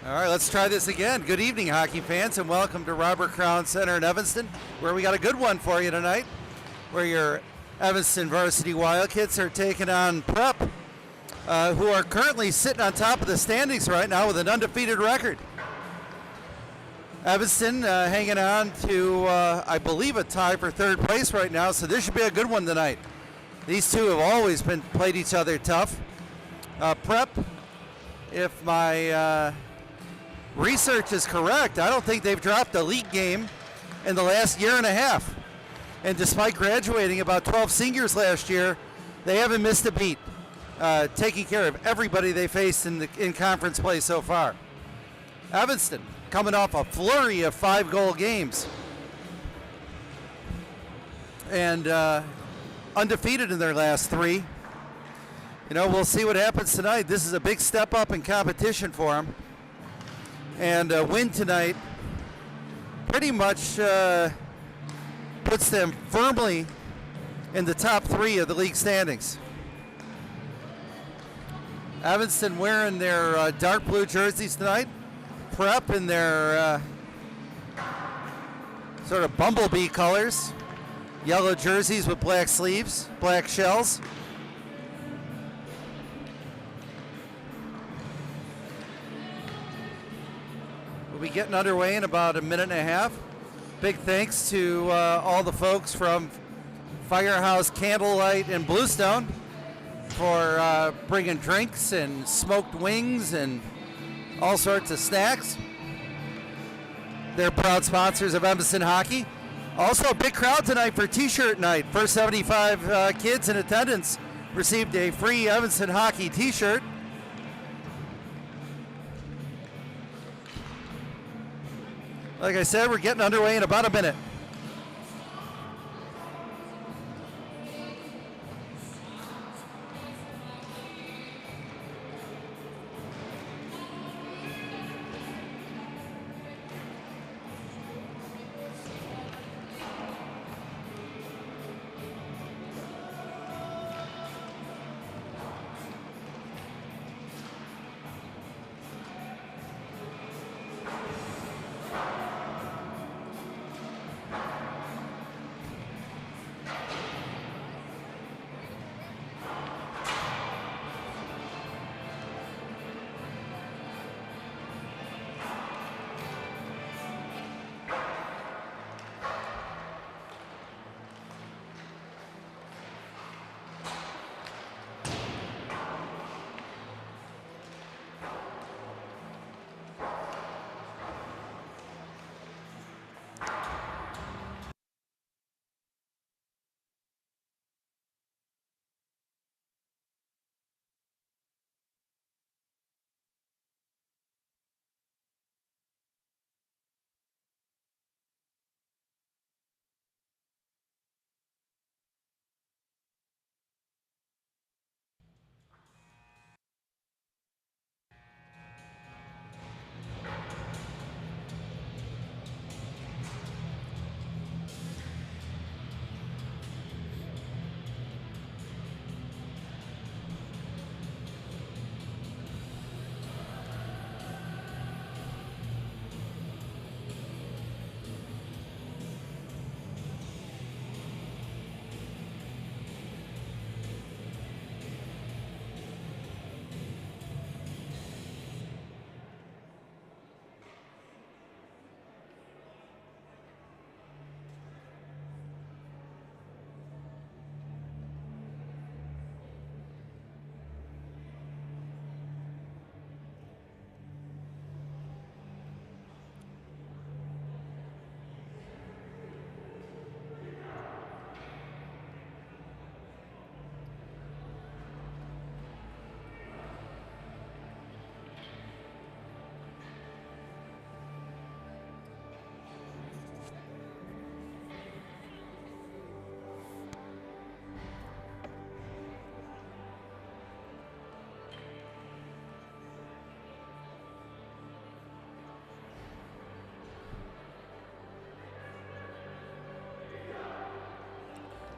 All right, let's try this again. Good evening, hockey fans, and welcome to Robert Crown Center in Evanston, where we got a good one for you tonight, where your Evanston Varsity Wildcats are taking on Prep, who are currently sitting on top of the standings right now with an undefeated record. Evanston hanging on to, I believe, a tie for third place right now, so this should be a good one tonight. These two have always played each other tough. Prep, if my research is correct, I don't think they've dropped a league game in the last year and a half. And despite graduating about 12 seniors last year, they haven't missed a beat, taking care of everybody they faced in conference play so far. Evanston coming off a flurry of 5-goal games and undefeated in their last 3. You know, we'll see what happens tonight. This is a big step up in competition for them. And a win tonight pretty much puts them firmly in the top 3 of the league standings. Evanston wearing their dark blue jerseys tonight. Prep in their sort of bumblebee colors. Yellow jerseys with black sleeves, black shells. We'll be getting underway in about a minute and a half. Big thanks to all the folks from Firehouse Candlelight in Bluestone for bringing drinks and smoked wings and all sorts of snacks. They're proud sponsors of Evanston Hockey. Also a big crowd tonight for T-shirt night. First 75 kids in attendance received a free Evanston Hockey T-shirt. Like I said, we're getting underway in about a minute.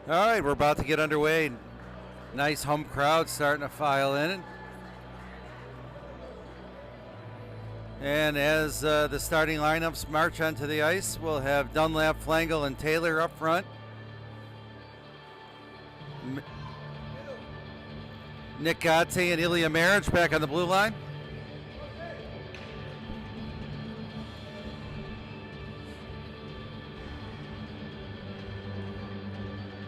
All right, we're about to get underway. Nice home crowd starting to file in. And as the starting lineups march onto the ice, we'll have Dunlap, Flangel, and Taylor up front. Nick Gate and Ilya Marriage back on the blue line.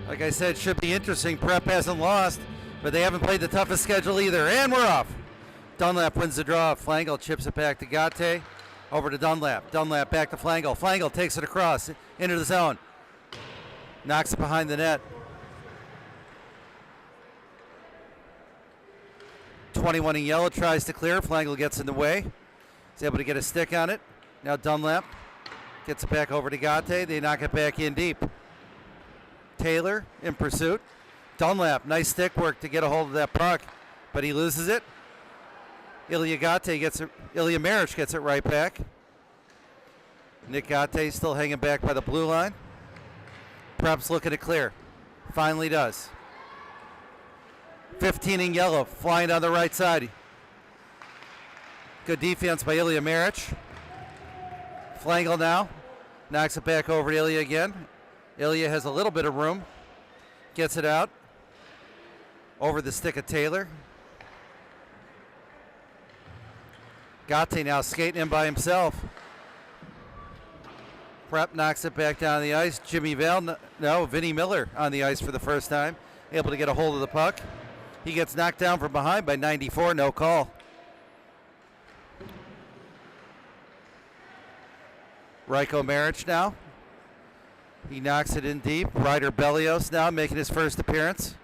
Like I said, should be interesting. Prep hasn't lost, but they haven't played the toughest schedule either. And we're off. Dunlap wins the draw. Flangel chips it back to Gate. Over to Dunlap. Dunlap back to Flangel. Flangel takes it across into the zone. Knocks it behind the net. 21 in yellow tries to clear. Flangel gets in the way. He's able to get a stick on it. Now Dunlap gets it back over to Gate. They knock it back in deep. Taylor in pursuit. Dunlap, nice stick work to get a hold of that puck, but he loses it. Ilya Marriage gets it right back. Nick Gate still hanging back by the blue line. Prep's looking to clear. Finally does. 15 in yellow, flying down the right side. Good defense by Ilya Marriage. Flangel now. Knocks it back over to Ilya again. Ilya has a little bit of room. Gets it out. Over the stick of Taylor. Gate now skating in by himself. Prep knocks it back down the ice. Vinny Miller on the ice for the first time. Able to get a hold of the puck. He gets knocked down from behind by 94, no call. Ryko Marich now. He knocks it in deep. Ryder Bellios now making his first appearance.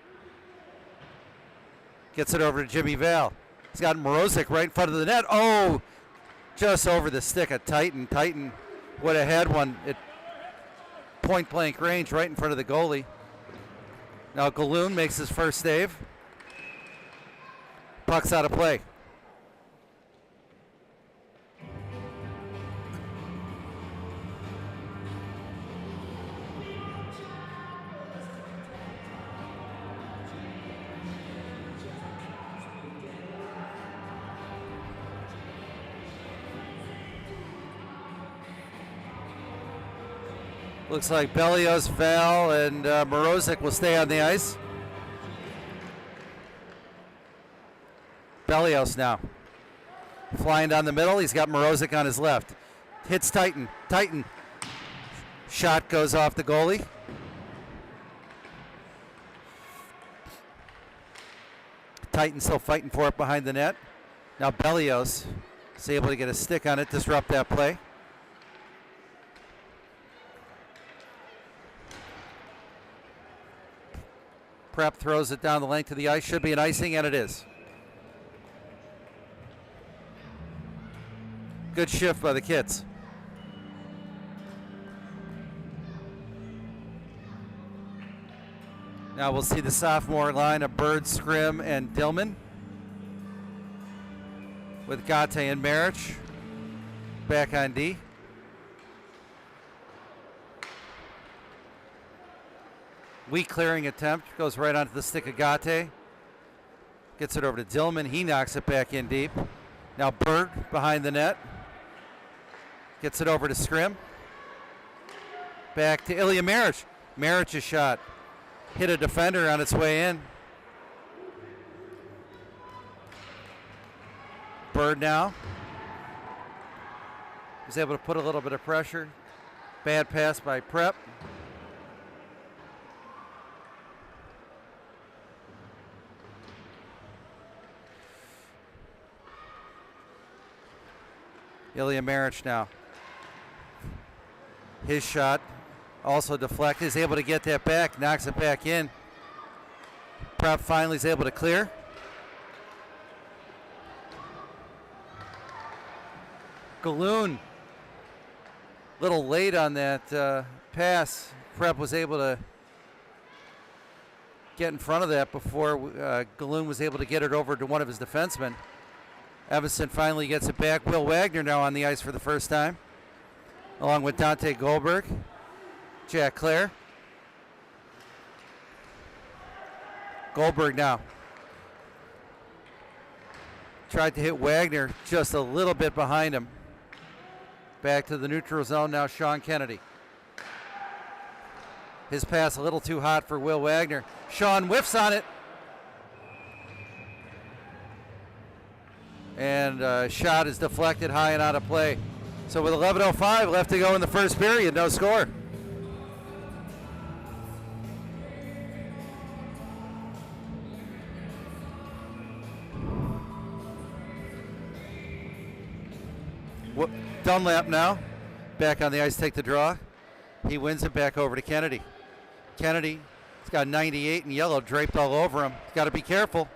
Gets it over to Jimmy Val. He's got Morozic right in front of the net. Oh, just over the stick of Titan. Titan would have had one at point blank range right in front of the goalie. Now Galoon makes his first save. Puck's out of play. Looks like Bellios, Val, and Morozic will stay on the ice. Bellios now. Flying down the middle. He's got Morozic on his left. Hits Titan. Titan. Shot goes off the goalie. Titan still fighting for it behind the net. Now Bellios is able to get a stick on it, disrupt that play. Prep throws it down the length of the ice. Should be an icing, and it is. Good shift by the kids. Now we'll see the sophomore line of Bird, Scrim, and Dillman. With Gate and Marich back on D. Weak clearing attempt, goes right onto the stick of Gate. Gets it over to Dillman, he knocks it back in deep. Now Bird behind the net. Gets it over to Scrim. Back to Ilya Marich. Marich's shot hit a defender on its way in. Bird now is able to put a little bit of pressure. Bad pass by Prep. Ilya Marich now. His shot also deflected. He's able to get that back, knocks it back in. Prep finally is able to clear. Galoon, little late on that pass. Prep was able to get in front of that before Galoon was able to get it over to one of his defensemen. Evanston finally gets it back. Will Wagner now on the ice for the first time, along with Dante Goldberg, Jack Clare. Goldberg now. Tried to hit Wagner just a little bit behind him. Back to the neutral zone now, Sean Kennedy. His pass a little too hot for Will Wagner. Sean whiffs on it. And shot is deflected high and out of play. So with 11:05 left to go in the first period, no score. Dunlap now, back on the ice, take the draw. He wins it back over to Kennedy. Kennedy, he's got 98 in yellow draped all over him. He's got to be careful.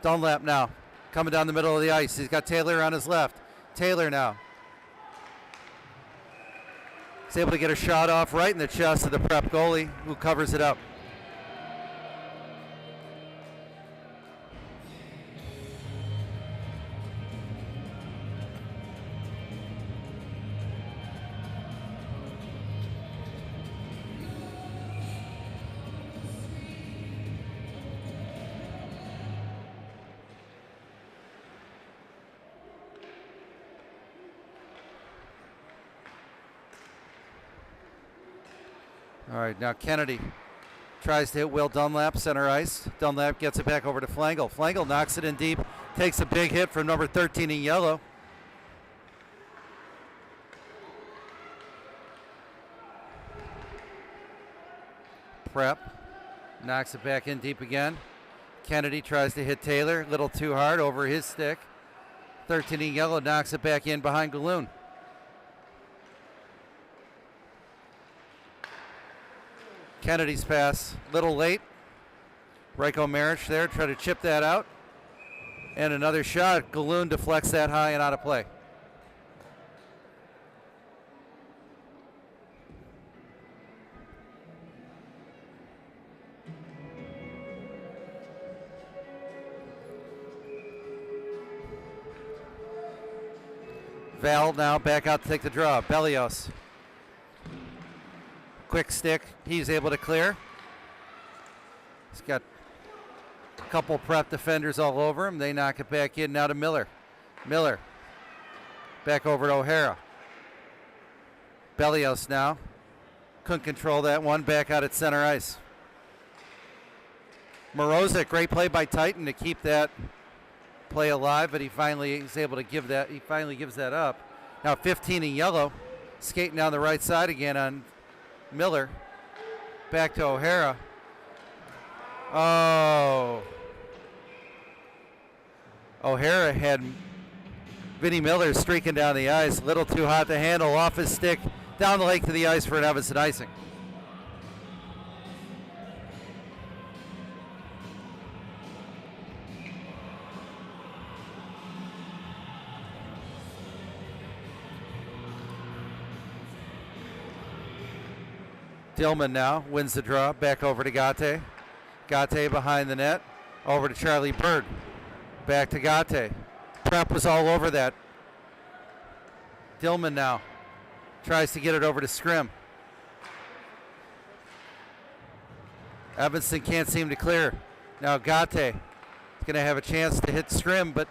Dunlap now, coming down the middle of the ice. He's got Taylor on his left. Taylor now. He's able to get a shot off right in the chest of the Prep goalie, who covers it up. All right, now Kennedy tries to hit Will Dunlap, center ice. Dunlap gets it back over to Flangel. Flangel knocks it in deep, takes a big hit from number 13 in yellow. Prep knocks it back in deep again. Kennedy tries to hit Taylor, a little too hard over his stick. 13 in yellow knocks it back in behind Galoon. Kennedy's pass, little late. Reiko Maric there, try to chip that out. And another shot. Galoon deflects that high and out of play. Val now back out to take the draw. Bellios. Quick stick, he's able to clear. He's got a couple Prep defenders all over him. They knock it back in now to Miller. Miller back over to O'Hara. Bellios now. Couldn't control that one, back out at center ice. Morozic, great play by Titan to keep that play alive, but he finally is able to give that, he finally gives that up. Now 15 in yellow, skating down the right side again on Miller. Back to O'Hara. Oh. O'Hara had Vinnie Miller streaking down the ice. A little too hot to handle, off his stick, down the lake to the ice for an Evanston icing. Dillman now wins the draw, back over to Gate. Gate behind the net, over to Charlie Bird. Back to Gate. Prep was all over that. Dillman now tries to get it over to Scrim. Evanston can't seem to clear. Now Gate is going to have a chance to hit Scrim, but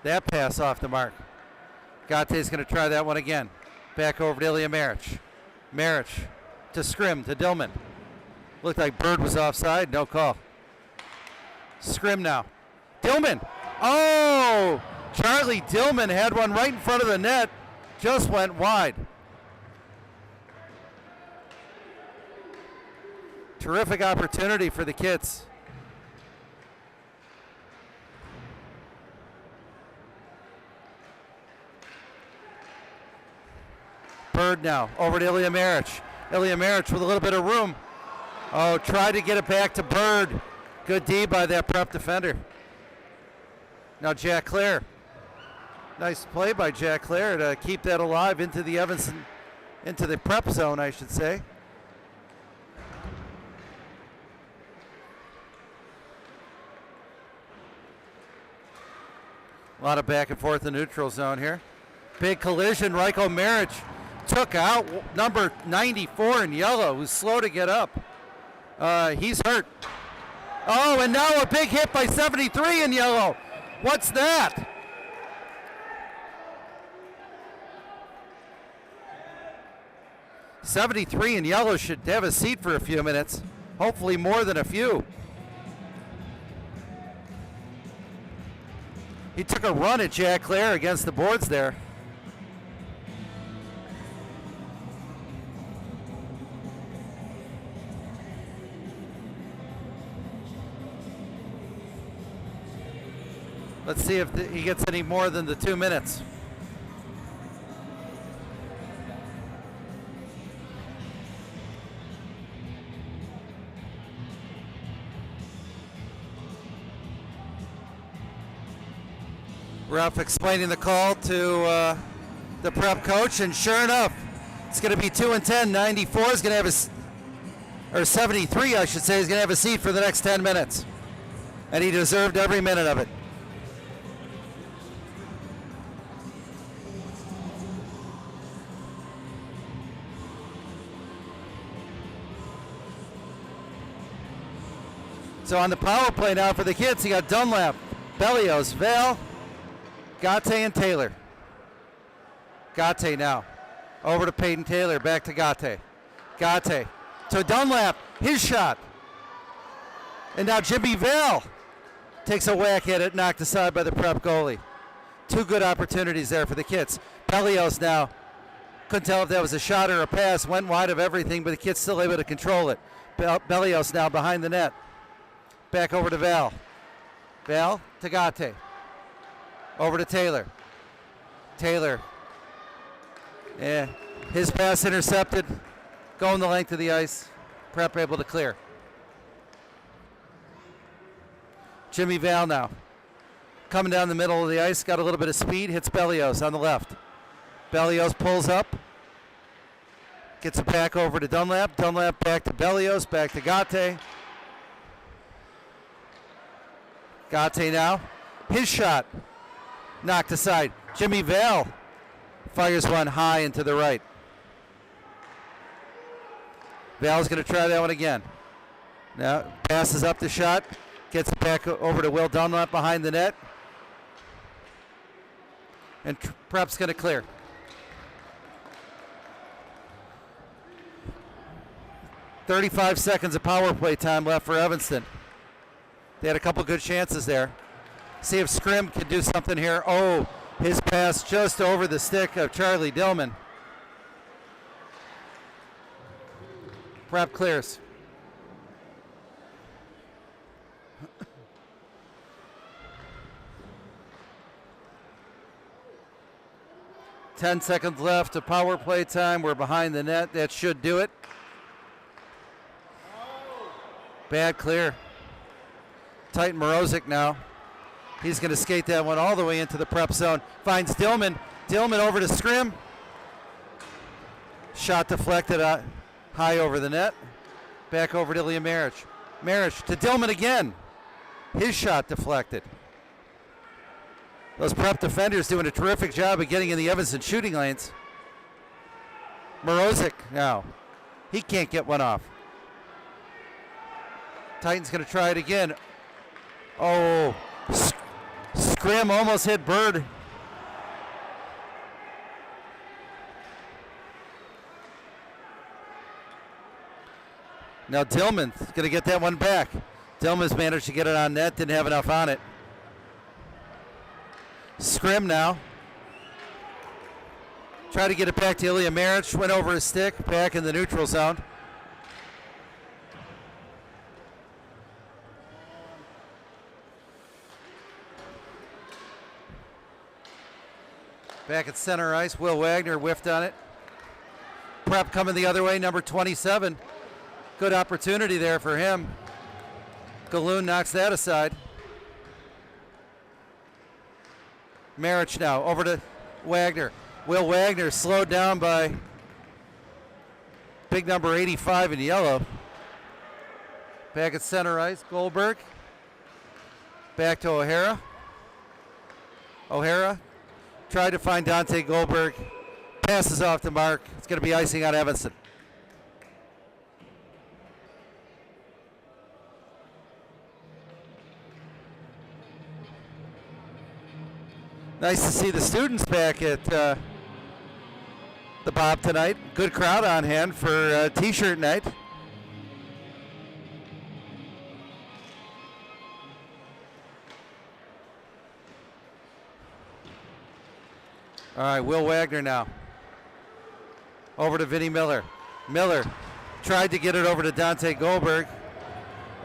that pass off the mark. Gate is going to try that one again. Back over to Ilya Maric. Maric to Scrim, to Dillman. Looked like Bird was offside, no call. Scrim now. Dillman. Oh! Charlie Dillman had one right in front of the net, just went wide. Terrific opportunity for the Kits. Bird now, over to Ilya Maric. Ilya Maric with a little bit of room. Oh, tried to get it back to Bird. Good D by that Prep defender. Now Jack Clare. Nice play by Jack Clare to keep that alive into the Evanston, into the Prep zone, I should say. A lot of back and forth in the neutral zone here. Big collision. Reiko Maric took out number 94 in yellow, who's slow to get up. He's hurt. Oh, and now a big hit by 73 in yellow. What's that? 73 in yellow should have a seat for a few minutes. Hopefully more than a few. He took a run at Jack Clare against the boards there. Let's see if he gets any more than the 2 minutes. Ref explaining the call to the prep coach, and sure enough, it's going to be 2 and 10. 94 is going to have or 73, I should say, is going to have a seat for the next 10 minutes. And he deserved every minute of it. So on the power play now for the kids, you got Dunlap, Bellios, Vale, Gate, and Taylor. Gate now. Over to Peyton Taylor, back to Gate. Gate to Dunlap, his shot. And now Jimmy Vale takes a whack at it, knocked aside by the prep goalie. Two good opportunities there for the kids. Bellios now. Couldn't tell if that was a shot or a pass. Went wide of everything, but the kid's still able to control it. Bellios now behind the net. Back over to Val. Val to Gate. Over to Taylor. Taylor. Yeah. His pass intercepted. Going the length of the ice. Prep able to clear. Jimmy Val now. Coming down the middle of the ice. Got a little bit of speed. Hits Bellios on the left. Bellios pulls up. Gets it back over to Dunlap. Dunlap back to Bellios. Back to Gate. Gate now. His shot. Knocked aside. Jimmy Vale fires one high and to the right. Val's going to try that one again. Now passes up the shot. Gets it back over to Will Dunlap behind the net. And Prep's going to clear. .35 seconds of power play time left for Evanston. They had a couple good chances there. See if Scrim can do something here. Oh, his pass just over the stick of Charlie Dillman. Prep clears. Ten seconds left of power play time. We're behind the net. That should do it. Bad clear. Titan Morozic now. He's going to skate that one all the way into the prep zone. Finds Dillman. Dillman over to Scrim. Shot deflected high over the net. Back over to Ilya Maric. Maric to Dillman again. His shot deflected. Those prep defenders doing a terrific job of getting in the Evanston shooting lanes. Morozic now. He can't get one off. Titans going to try it again. Oh, Scrim almost hit Bird. Now Dillman's going to get that one back. Dillman's managed to get it on net, didn't have enough on it. Scrim now. Try to get it back to Ilya Maric, went over his stick, back in the neutral zone. Back at center ice, Will Wagner whiffed on it. Prep coming the other way, number 27. Good opportunity there for him. Galoon knocks that aside. Maric now, over to Wagner. Will Wagner slowed down by big number 85 in yellow. Back at center ice, Goldberg. Back to O'Hara. O'Hara tried to find Dante Goldberg. Passes off the mark. It's going to be icing on Evanston. Nice to see the students back at the Bob tonight. Good crowd on hand for T-shirt night. All right, Will Wagner now. Over to Vinnie Miller. Miller tried to get it over to Dante Goldberg.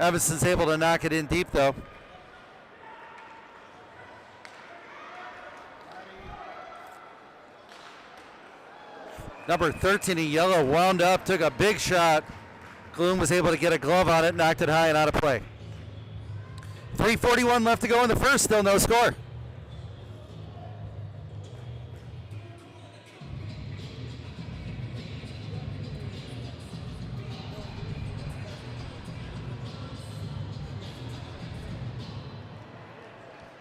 Evanson's able to knock it in deep, though. Number 13 in yellow wound up, took a big shot. Gloom was able to get a glove on it, knocked it high and out of play. 3:41 left to go in the first, still no score.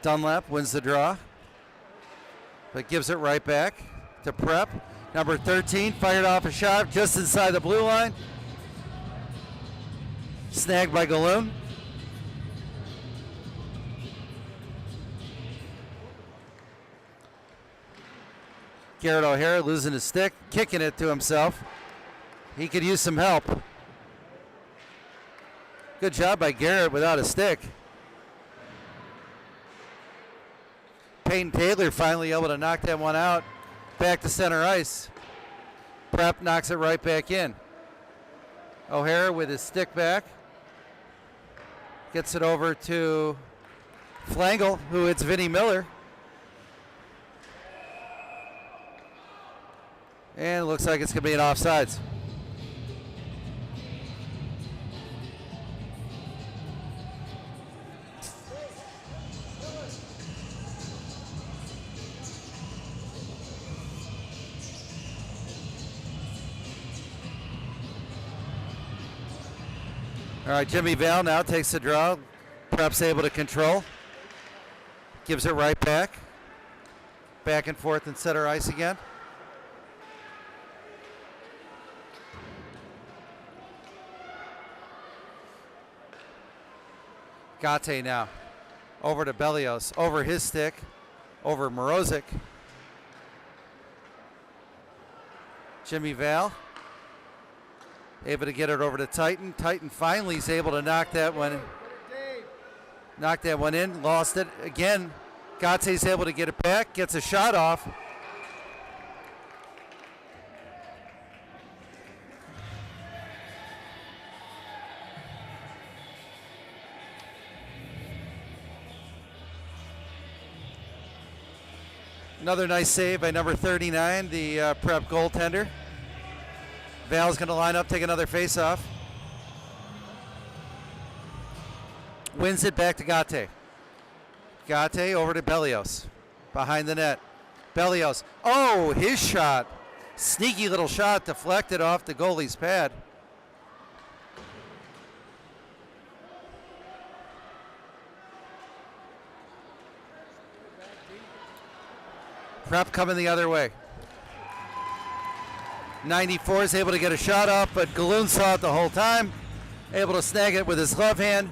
Dunlap wins the draw, but gives it right back to Prep. Number 13 fired off a shot just inside the blue line. Snagged by Galoon. Garrett O'Hara losing his stick, kicking it to himself. He could use some help. Good job by Garrett without a stick. Peyton Taylor finally able to knock that one out. Back to center ice. Prep knocks it right back in. O'Hara with his stick back. Gets it over to Flangle, who hits Vinnie Miller. And it looks like it's going to be an offsides. All right, Jimmy Val now takes the draw. Prep's able to control. Gives it right back. Back and forth in center ice again. Gate now. Over to Bellios. Over his stick. Over Morozic. Jimmy Val. Able to get it over to Titan. Titan finally is able to knock that one in. Lost it again. Gate's able to get it back. Gets a shot off. Another nice save by number 39, the Prep goaltender. Val's going to line up, take another face-off. Wins it back to Gate. Gate over to Bellios. Behind the net. Bellios. Oh, his shot. Sneaky little shot deflected off the goalie's pad. Prep coming the other way. 94 is able to get a shot off, but Galoon saw it the whole time. Able to snag it with his glove hand.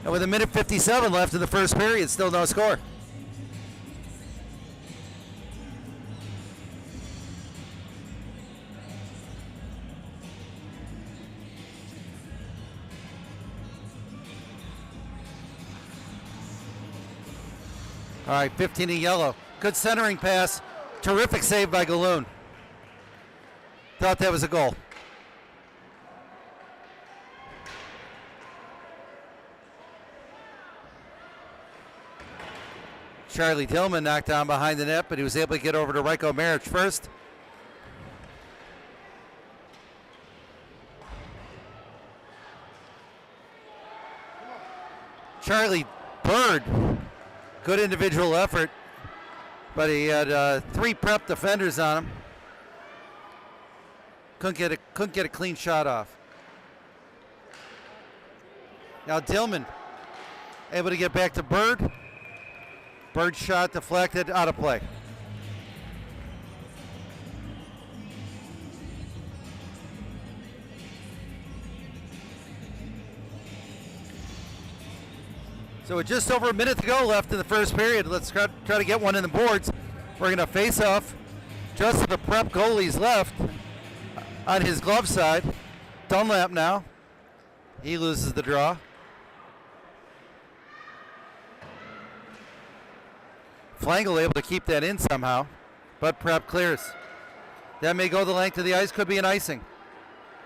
And with 1:57 left in the first period, still no score. All right, 15 in yellow. Good centering pass. Terrific save by Galoon. Thought that was a goal. Charlie Tillman knocked down behind the net, but he was able to get over to Ryko Maric first. Charlie Bird, good individual effort, but he had 3 Prep defenders on him. Couldn't get a clean shot off. Now Tillman able to get back to Bird. Bird shot deflected, out of play. So with just over a minute to go left in the first period, let's try to get one in the boards. We're going to face off Just to the Prep goalie's left on his glove side. Dunlap now. He loses the draw. Flangel able to keep that in somehow, but Prep clears. That may go the length of the ice, could be an icing.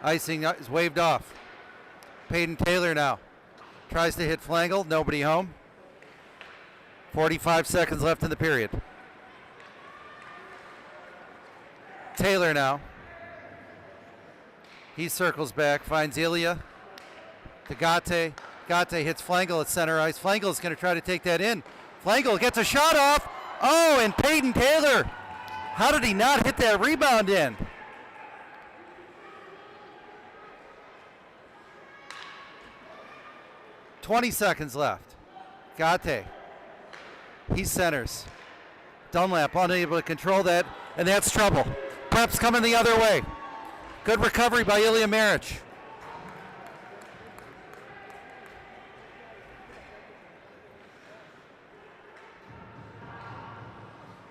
Icing is waved off. Peyton Taylor now tries to hit Flangel, nobody home. 45 seconds left in the period. Taylor now. He circles back, finds Ilya. To Gate. Gate hits Flangel at center ice. Flangel is going to try to take that in. Flangel gets a shot off. Oh, and Peyton Taylor. How did he not hit that rebound in? "20 seconds left. Gate. He centers. Dunlap unable to control that, and that's trouble. Prep's coming the other way. Good recovery by Ilya Marich.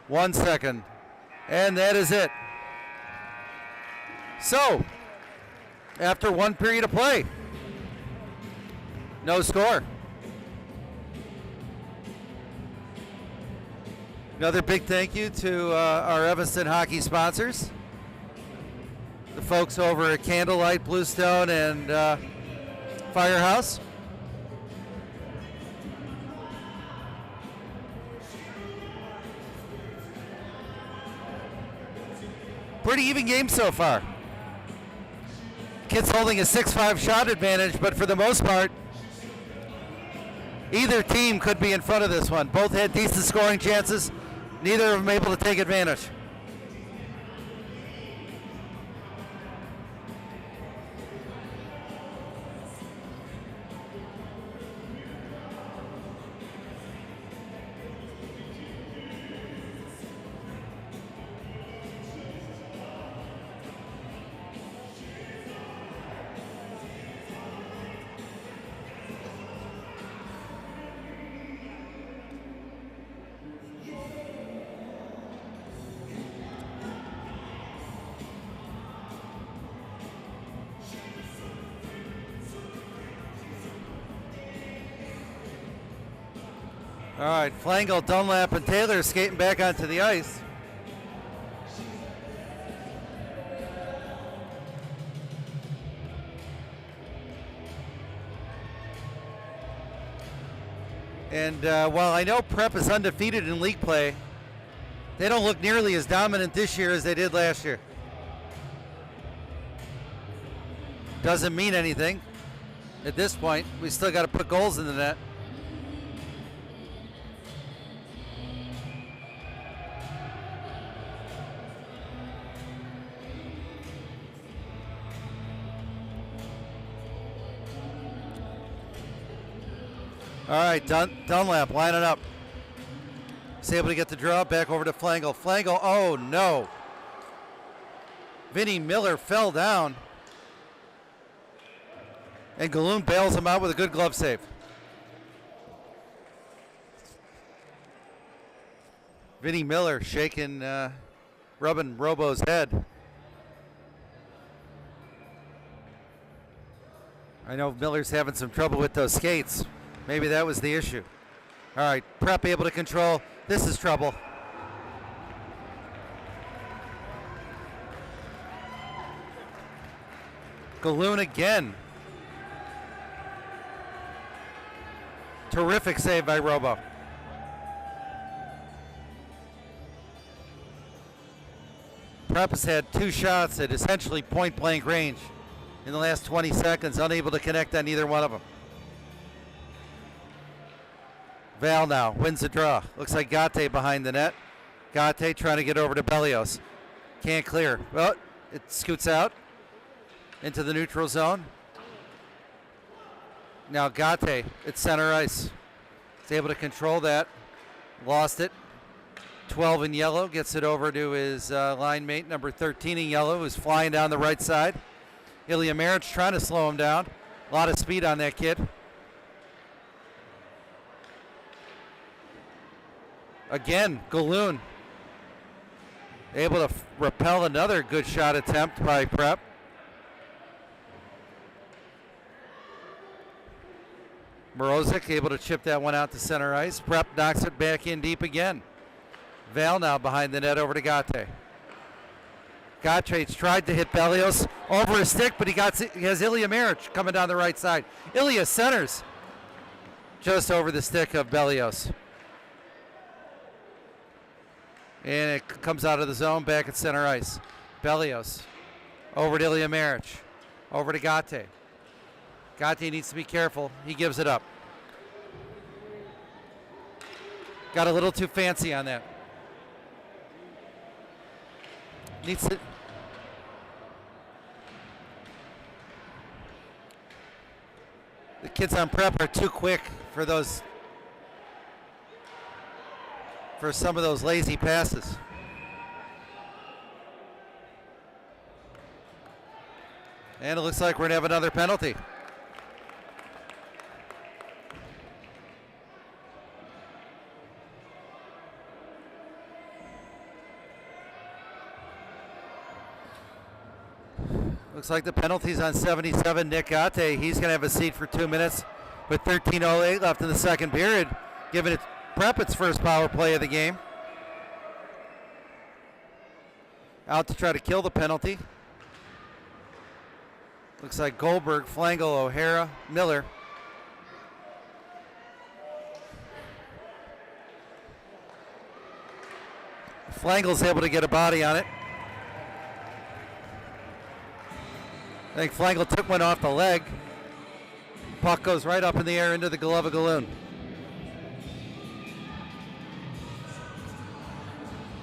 One second, and that is it. So, after one period of play, no score. Another big thank you to our Evanston hockey sponsors, the folks over at Candlelight, Bluestone, and Firehouse. Pretty even game so far. Kids holding a 6-5 shot advantage, but for the most part, either team could be in front of this one. Both had decent scoring chances. Neither of them able to take advantage. All right, Flangel, Dunlap, and Taylor skating back onto the ice. And while I know Prep is undefeated in league play, they don't look nearly as dominant this year as they did last year. Doesn't mean anything at this point. We still got to put goals in the net. All right, Dunlap lining up. He's able to get the draw back over to Flangel. Flangel, oh no. Vinny Miller fell down. And Galloon bails him out with a good glove save. Vinny Miller shaking, rubbing Robo's head. I know Miller's having some trouble with those skates. Maybe that was the issue. All right, Prep able to control. This is trouble. Galloon again. Terrific save by Robo. Prep has had two shots at essentially point-blank range in the last 20 seconds, unable to connect on either one of them. Val now wins the draw. Looks like Gate behind the net. Gate trying to get over to Bellios. Can't clear. Well, it scoots out into the neutral zone. Now Gate at center ice. He's able to control that. Lost it. 12 in yellow. Gets it over to his line mate, number 13 in yellow, who's flying down the right side. Ilya Marich trying to slow him down. A lot of speed on that kid. Again, Galloon. Able to repel another good shot attempt by Prep. Morozic able to chip that one out to center ice. Prep knocks it back in deep again. Val now behind the net over to Gate. Gate's tried to hit Bellios over his stick, but he has Ilya Maric coming down the right side. Ilya centers just over the stick of Bellios. And it comes out of the zone back at center ice. Bellios over to Ilya Maric. Over to Gate. Gate needs to be careful. He gives it up. Got a little too fancy on that. Needs to. The kids on Prep are too quick for those. For some of those lazy passes. And it looks like we're going to have another penalty. Looks like the penalty's on 77, Nick Gate. He's going to have a seat for 2 minutes with 13:08 left in the second period, giving it Prep its first power play of the game. Out to try to kill the penalty. Looks like Goldberg, Flangel, O'Hara, Miller. Flangel's able to get a body on it. I think Flangel took one off the leg. Puck goes right up in the air into the glove of Galloon.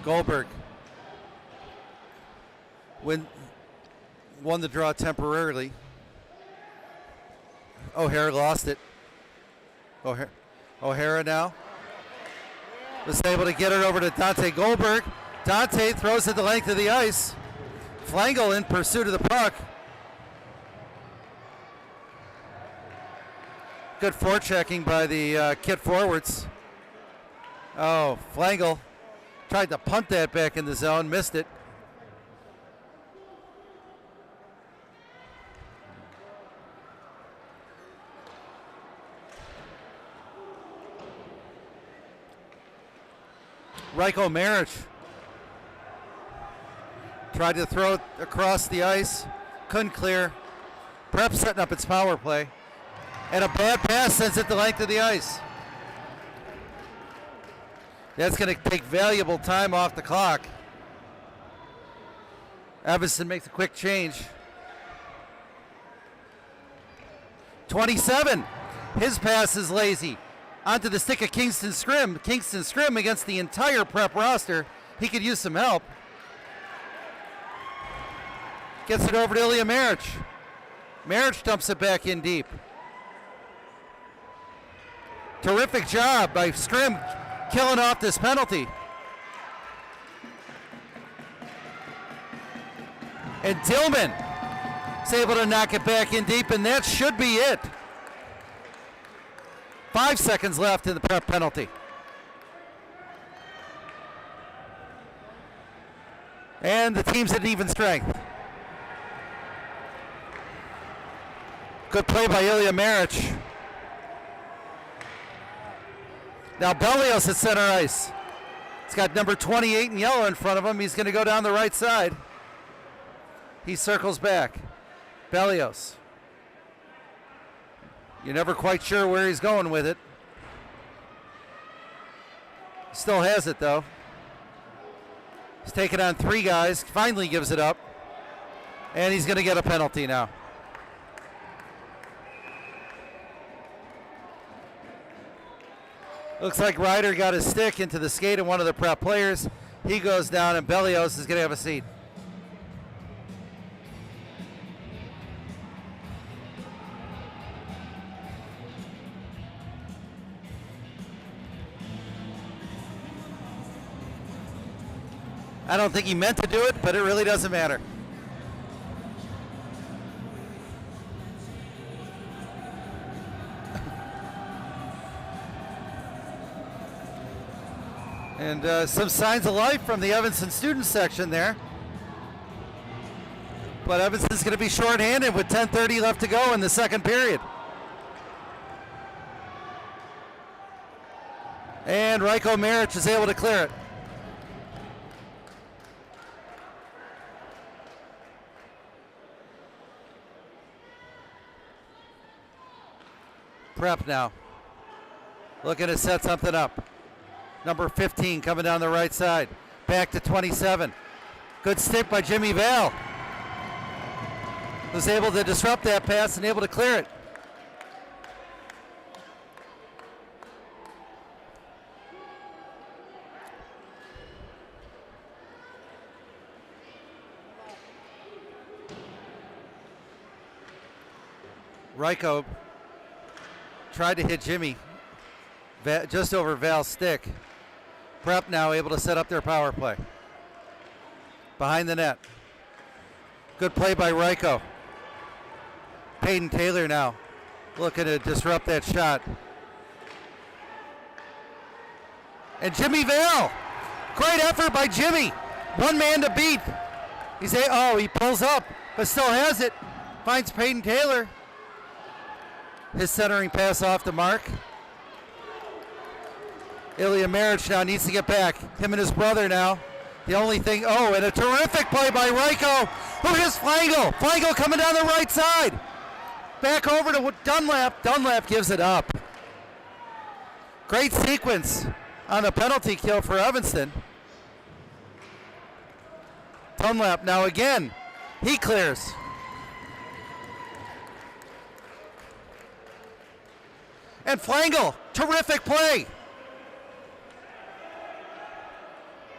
Goldberg won the draw temporarily. O'Hara lost it. O'Hara now was able to get it over to Dante Goldberg. Dante throws it the length of the ice. Flangel in pursuit of the puck. Good forechecking by the kit forwards. Oh, Flangel tried to punt that back in the zone, missed it. Rajko Maric tried to throw it across the ice, couldn't clear. Prep setting up its power play. And a bad pass sends it the length of the ice. That's going to take valuable time off the clock. Evanston makes a quick change. 27. His pass is lazy. Onto the stick of Kingston Scrim. Kingston Scrim against the entire Prep roster. He could use some help. Gets it over to Ilya Maric. Maric dumps it back in deep. Terrific job by Scrim killing off this penalty. And Dillman is able to knock it back in deep, and that should be it. 5 seconds left in the Prep penalty. And the team's at even strength. Good play by Ilya Maric. Now Bellios at center ice. He's got number 28 in yellow in front of him. He's going to go down the right side. He circles back. Bellios. You're never quite sure where he's going with it. Still has it though. He's taking on 3 guys. Finally gives it up. And he's going to get a penalty now. Looks like Ryder got his stick into the skate of one of the Prep players. He goes down, and Bellios is going to have a seat. I don't think he meant to do it, but it really doesn't matter. And some signs of life from the Evanston student section there. But Evanston's going to be shorthanded with 10:30 left to go in the second period. And Ryko Marich is able to clear it. Prep now. Looking to set something up. Number 15 coming down the right side. Back to 27. Good stick by Jimmy Vale. Was able to disrupt that pass and able to clear it. Ryko tried to hit Jimmy just over Val's stick. Prep now able to set up their power play. Behind the net. Good play by Ryko. Peyton Taylor now looking to disrupt that shot. And Jimmy Vale. Great effort by Jimmy. One man to beat. He pulls up, but still has it. Finds Peyton Taylor. His centering pass off the mark. Ilya Marich now needs to get back. Him and his brother now. The only thing, and a terrific play by Ryko. Who is Flangel? Flangel coming down the right side. Back over to Dunlap. Dunlap gives it up. Great sequence on the penalty kill for Evanston. Dunlap now again. He clears. And Flangel, terrific play.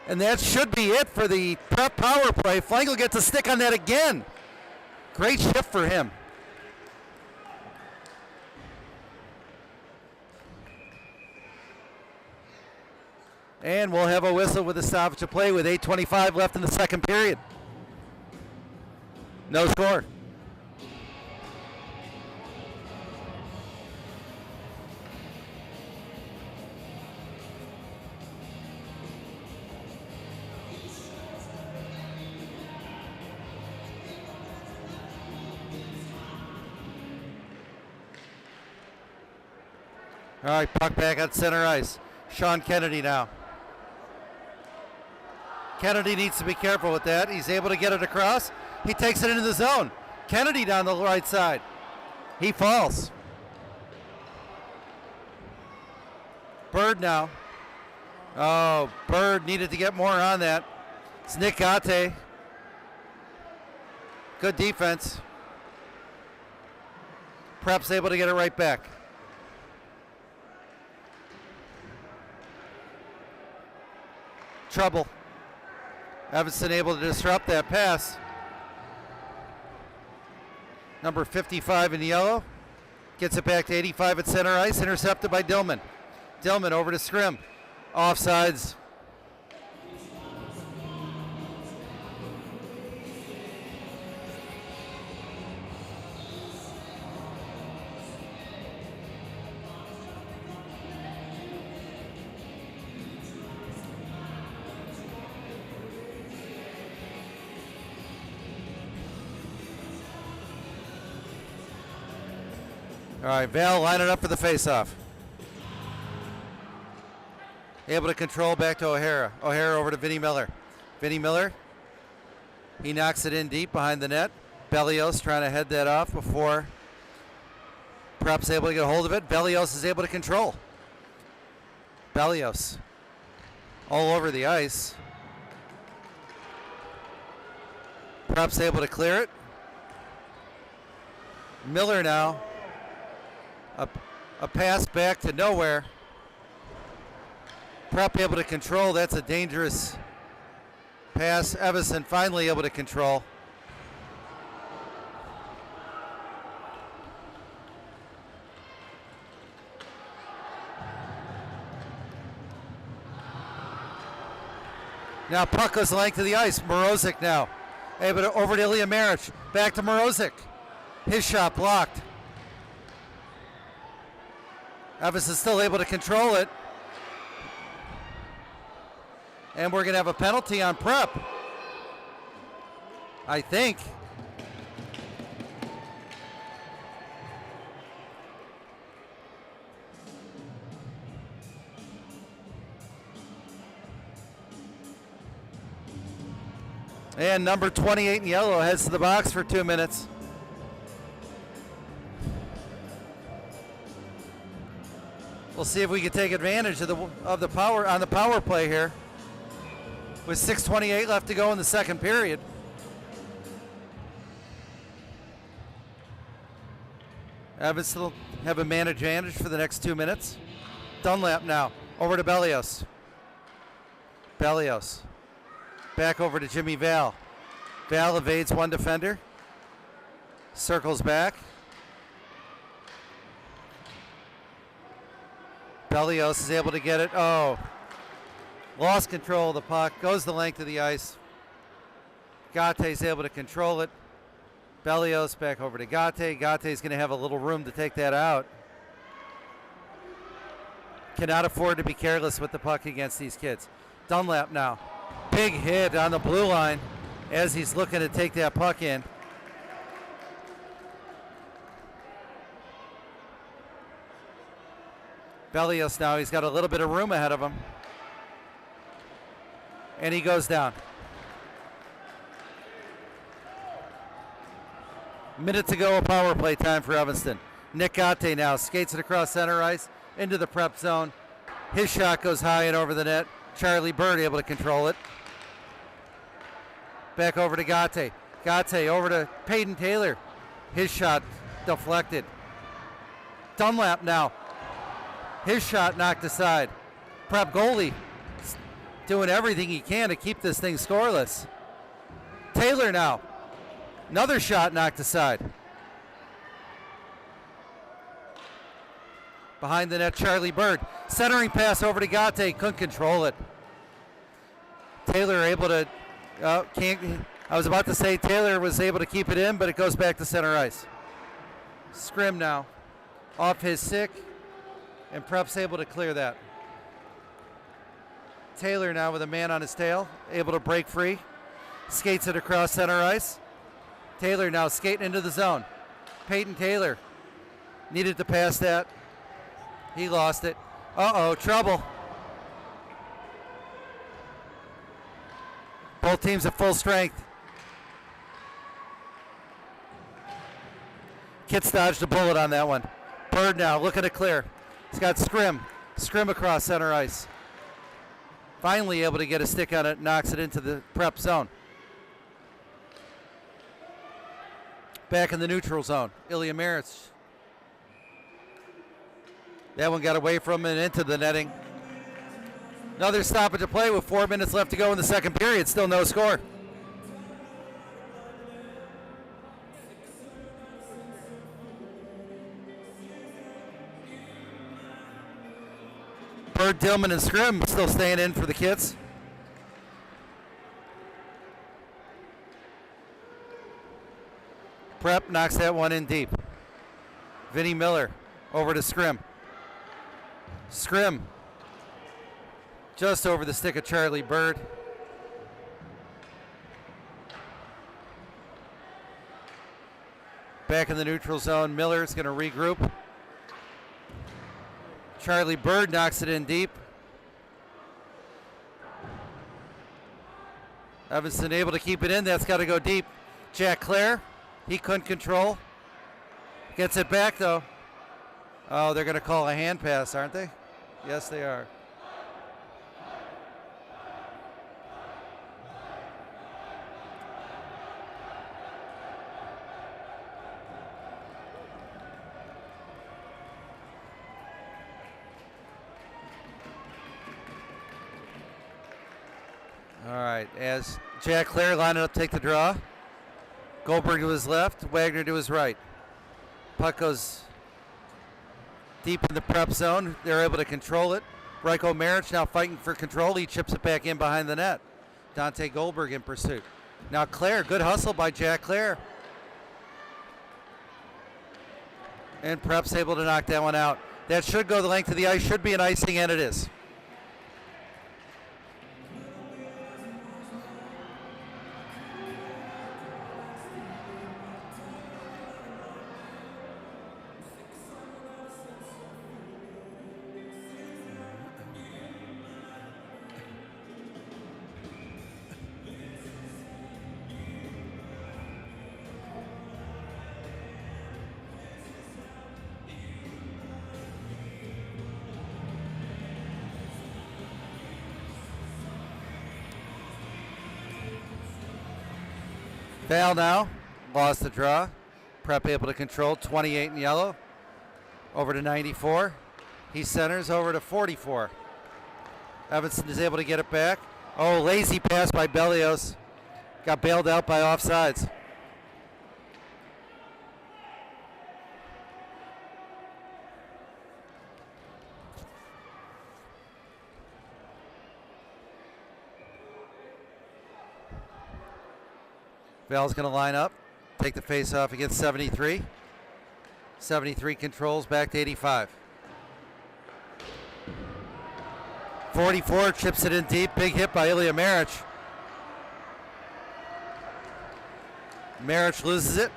And that should be it for the prep power play. Flangel gets a stick on that again. Great shift for him. And we'll have a whistle with a stoppage of play with 8:25 left in the second period. No score. All right, puck back on center ice. Sean Kennedy now. Kennedy needs to be careful with that. He's able to get it across. He takes it into the zone. Kennedy down the right side. He falls. Bird now. Oh, Bird needed to get more on that. It's Nick Gate. Good defense. Prep's able to get it right back. Trouble. Evanston able to disrupt that pass. Number 55 in yellow gets it back to 85 at center ice, intercepted by Dillman. Dillman over to Scrim. Offsides. All right, Val lining up for the faceoff. Able to control back to O'Hara. O'Hara over to Vinnie Miller. Vinnie Miller, he knocks it in deep behind the net. Bellios trying to head that off before Prep's able to get a hold of it. Bellios is able to control. Bellios all over the ice. Prep's able to clear it. Miller now. A pass back to nowhere. Prep able to control. That's a dangerous pass. Evanston finally able to control. Now puck goes length of the ice. Morozic now. Able to over to Ilya Marich. Back to Morozic. His shot blocked. Evans is still able to control it. And we're going to have a penalty on Prep, I think. And number 28 in yellow heads to the box for 2 minutes. We'll see if we can take advantage of the power play here. With 6:28 left to go in the second period. Evanston will have a man advantage for the next 2 minutes. Dunlap now over to Bellios. Bellios back over to Jimmy Val. Val evades one defender. Circles back. Bellios is able to get it. Oh, lost control of the puck. Goes the length of the ice. Gatte's able to control it. Bellios back over to Gatte. Gatte's going to have a little room to take that out. Cannot afford to be careless with the puck against these kids. Dunlap now. Big hit on the blue line as he's looking to take that puck in. Bellios now, he's got a little bit of room ahead of him. And he goes down. Minute to go of power play time for Evanston. Nick Gatte now skates it across center ice into the prep zone. His shot goes high and over the net. Charlie Bird able to control it. Back over to Gatte. Gatte over to Peyton Taylor. His shot deflected. Dunlap now. His shot knocked aside. Prep goalie doing everything he can to keep this thing scoreless. Taylor now. Another shot knocked aside. Behind the net, Charlie Bird. Centering pass over to Gatte. Couldn't control it. Taylor able to... I was about to say Taylor was able to keep it in, but it goes back to center ice. Scrim now. Off his stick. And Prep's able to clear that. Taylor now with a man on his tail. Able to break free. Skates it across center ice. Taylor now skating into the zone. Peyton Taylor needed to pass that. He lost it. Uh-oh, trouble. Both teams at full strength. Kitts dodged a bullet on that one. Bird now looking to clear. He's got Scrim. Scrim across center ice. Finally able to get a stick on it, knocks it into the prep zone. Back in the neutral zone, Ilya Maritz. That one got away from him and into the netting. Another stoppage of play with 4 minutes left to go in the second period. Still no score. Bird, Dillman, and Scrim still staying in for the Kits. Prep knocks that one in deep. Vinny Miller over to Scrim. Scrim just over the stick of Charlie Bird. Back in the neutral zone, Miller's going to regroup. Charlie Bird knocks it in deep. Evanston able to keep it in. That's got to go deep. Jack Clare, he couldn't control. Gets it back though. Oh, they're going to call a hand pass, aren't they? Yes, they are. All right, as Jack Clare lined up to take the draw. Goldberg to his left, Wagner to his right. Puck goes deep in the prep zone. They're able to control it. Ryko Maric now fighting for control. He chips it back in behind the net. Dante Goldberg in pursuit. Now Clare, good hustle by Jack Clare. And Prep's able to knock that one out. That should go the length of the ice. Should be an icing, and it is. Val now lost the draw. Prep able to control 28 in yellow. Over to 94. He centers over to 44. Evanston is able to get it back. Oh, lazy pass by Bellios. Got bailed out by offsides. Val's going to line up, take the face off against 73. 73 controls back to 85. 44 chips it in deep. Big hit by Ilya Maric. Maric loses it.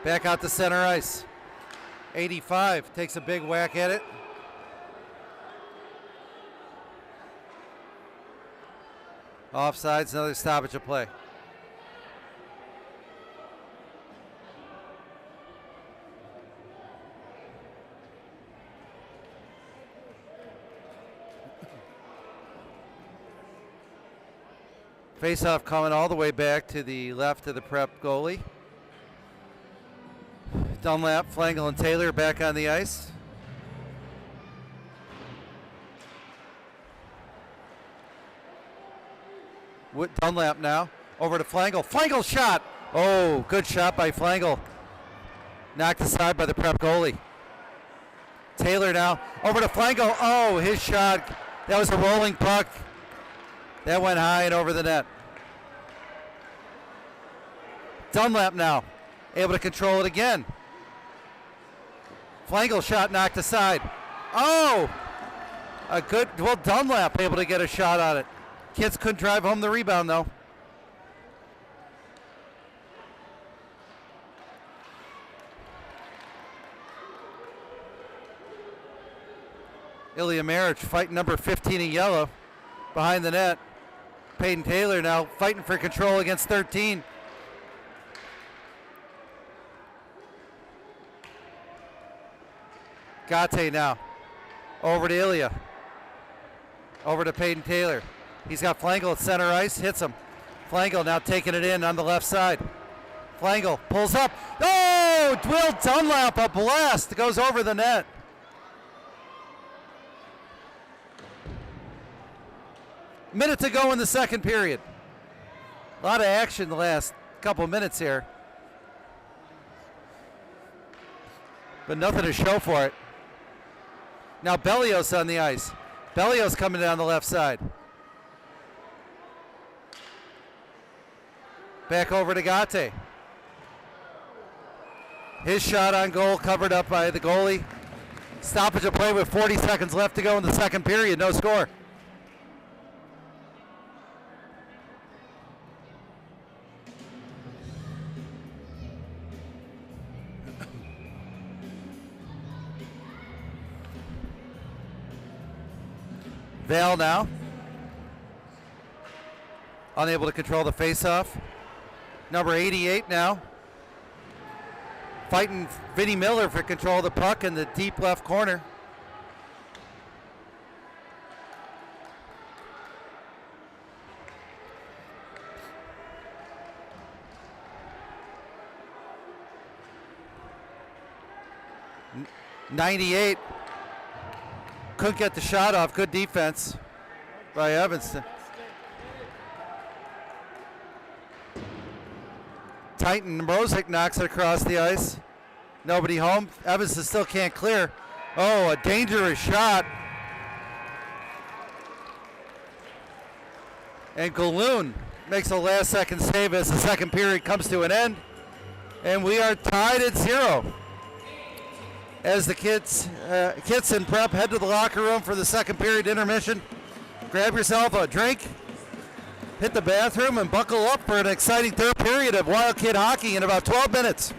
Back out to center ice. 85 takes a big whack at it. Offsides, another stoppage of play. Face-off coming all the way back to the left of the Prep goalie. Dunlap, Flangel, and Taylor back on the ice. Dunlap now over to Flangel. Flangel shot. Oh, good shot by Flangel. Knocked aside by the Prep goalie. Taylor now over to Flangel. Oh, his shot. That was a rolling puck. That went high and over the net. Dunlap now able to control it again. Flangel shot knocked aside. Oh, a good, well, Dunlap able to get a shot on it. Kids couldn't drive home the rebound, though. Ilya Maric fighting number 15 in yellow behind the net. Peyton Taylor now fighting for control against 13. Gate now over to Ilya. Over to Peyton Taylor. He's got Flangel at center ice, hits him. Flangel now taking it in on the left side. Flangel pulls up. Oh, Will Dunlap, a blast, goes over the net. Minute to go in the second period. A lot of action the last couple minutes here. But nothing to show for it. Now Bellios on the ice. Bellios coming down the left side. Back over to Gate. His shot on goal covered up by the goalie. Stoppage of play with 40 seconds left to go in the second period. No score. Val now. Unable to control the faceoff. Number 88 now. Fighting Vinnie Miller for control of the puck in the deep left corner. N 98. Couldn't get the shot off. Good defense by Evanston. Titan Mrozik knocks it across the ice. Nobody home. Evanston still can't clear. Oh, a dangerous shot. And Galoon makes a last second save as the second period comes to an end. And we are tied at 0. As the kids and Prep head to the locker room for the second period intermission. Grab yourself a drink, hit the bathroom, and buckle up for an exciting third period of Wild Kid hockey in about 12 minutes.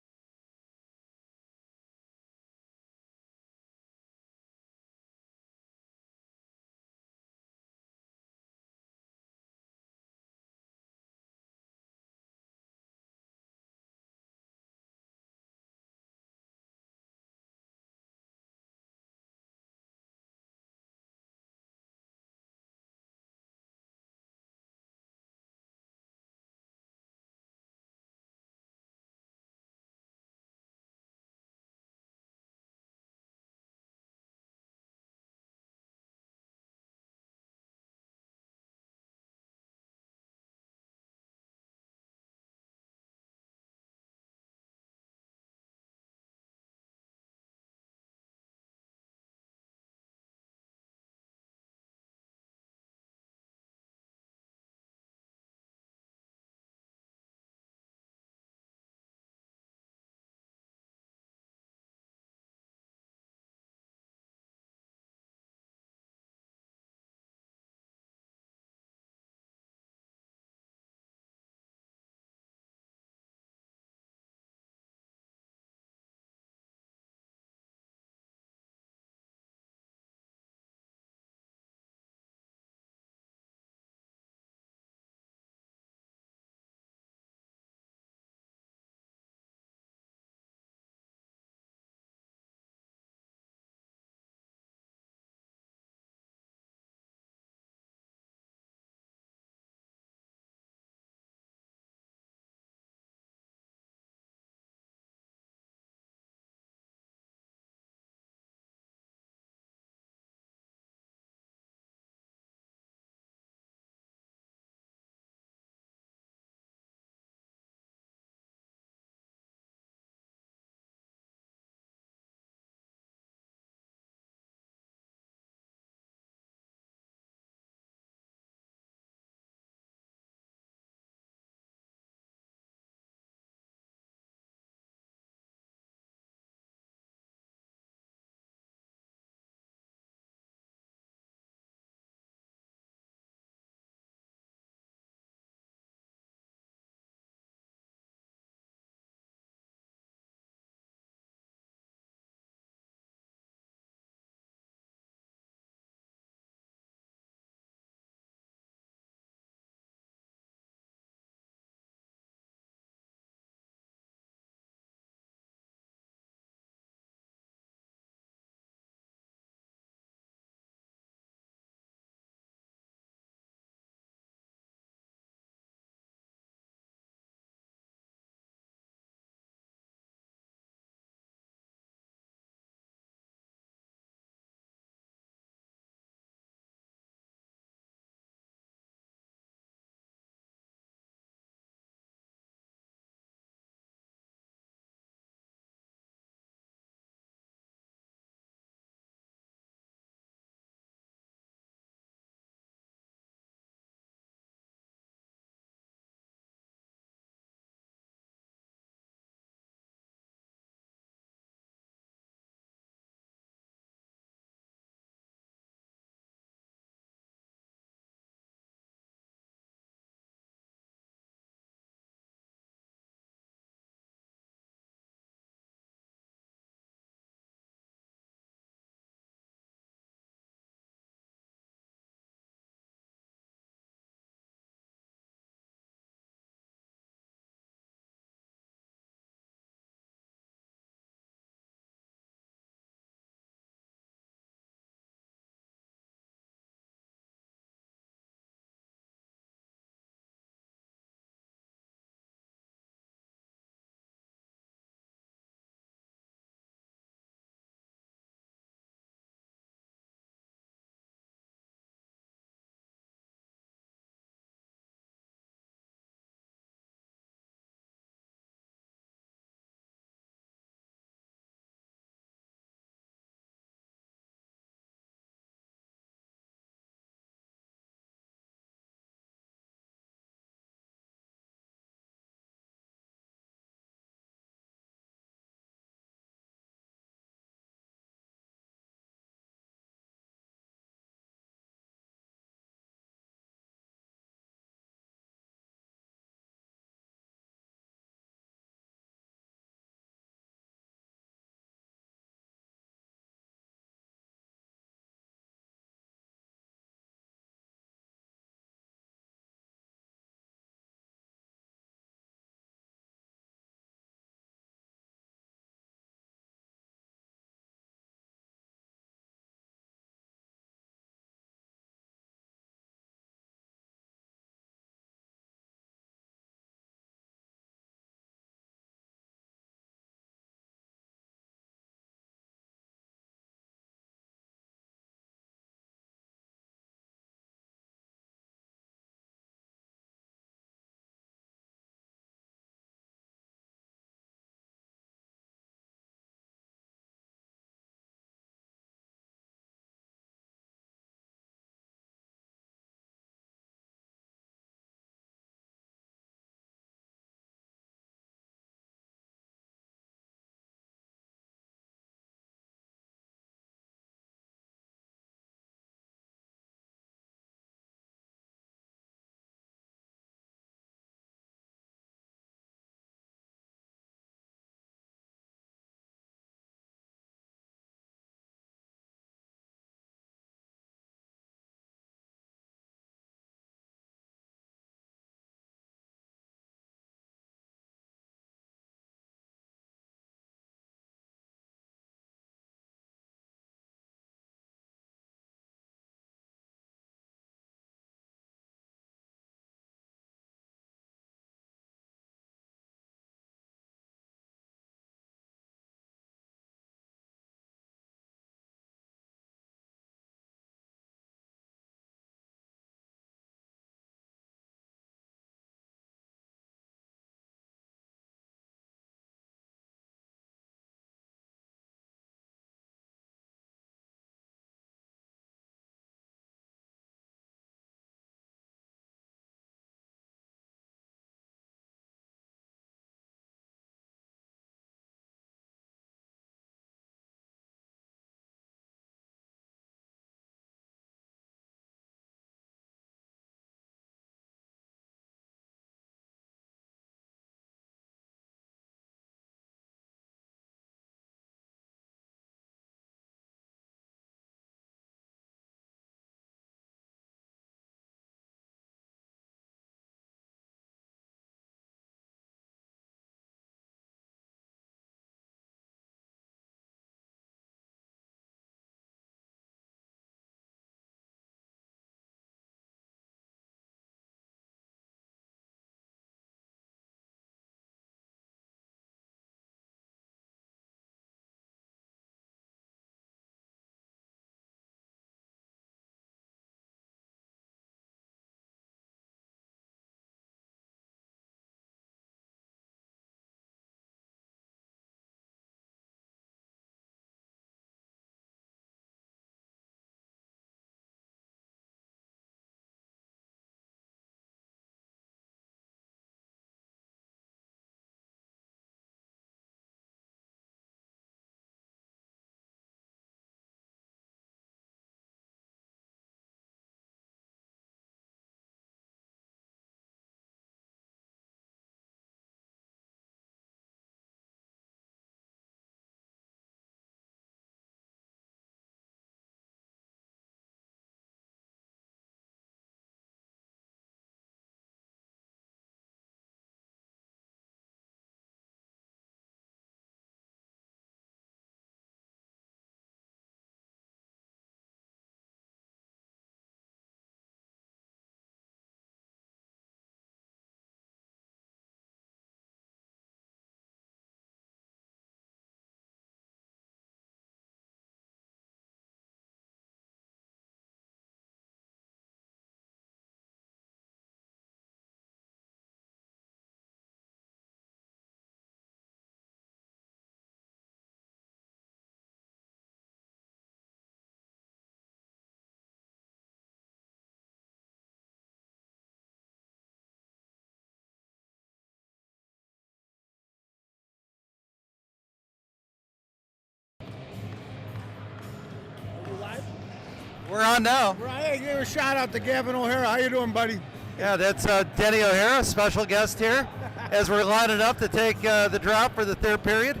We're on now. Hey, give a shout out to Gavin O'Hara. How you doing, buddy? Yeah, that's Denny O'Hara, special guest here, as we're lining up to take the drop for the third period.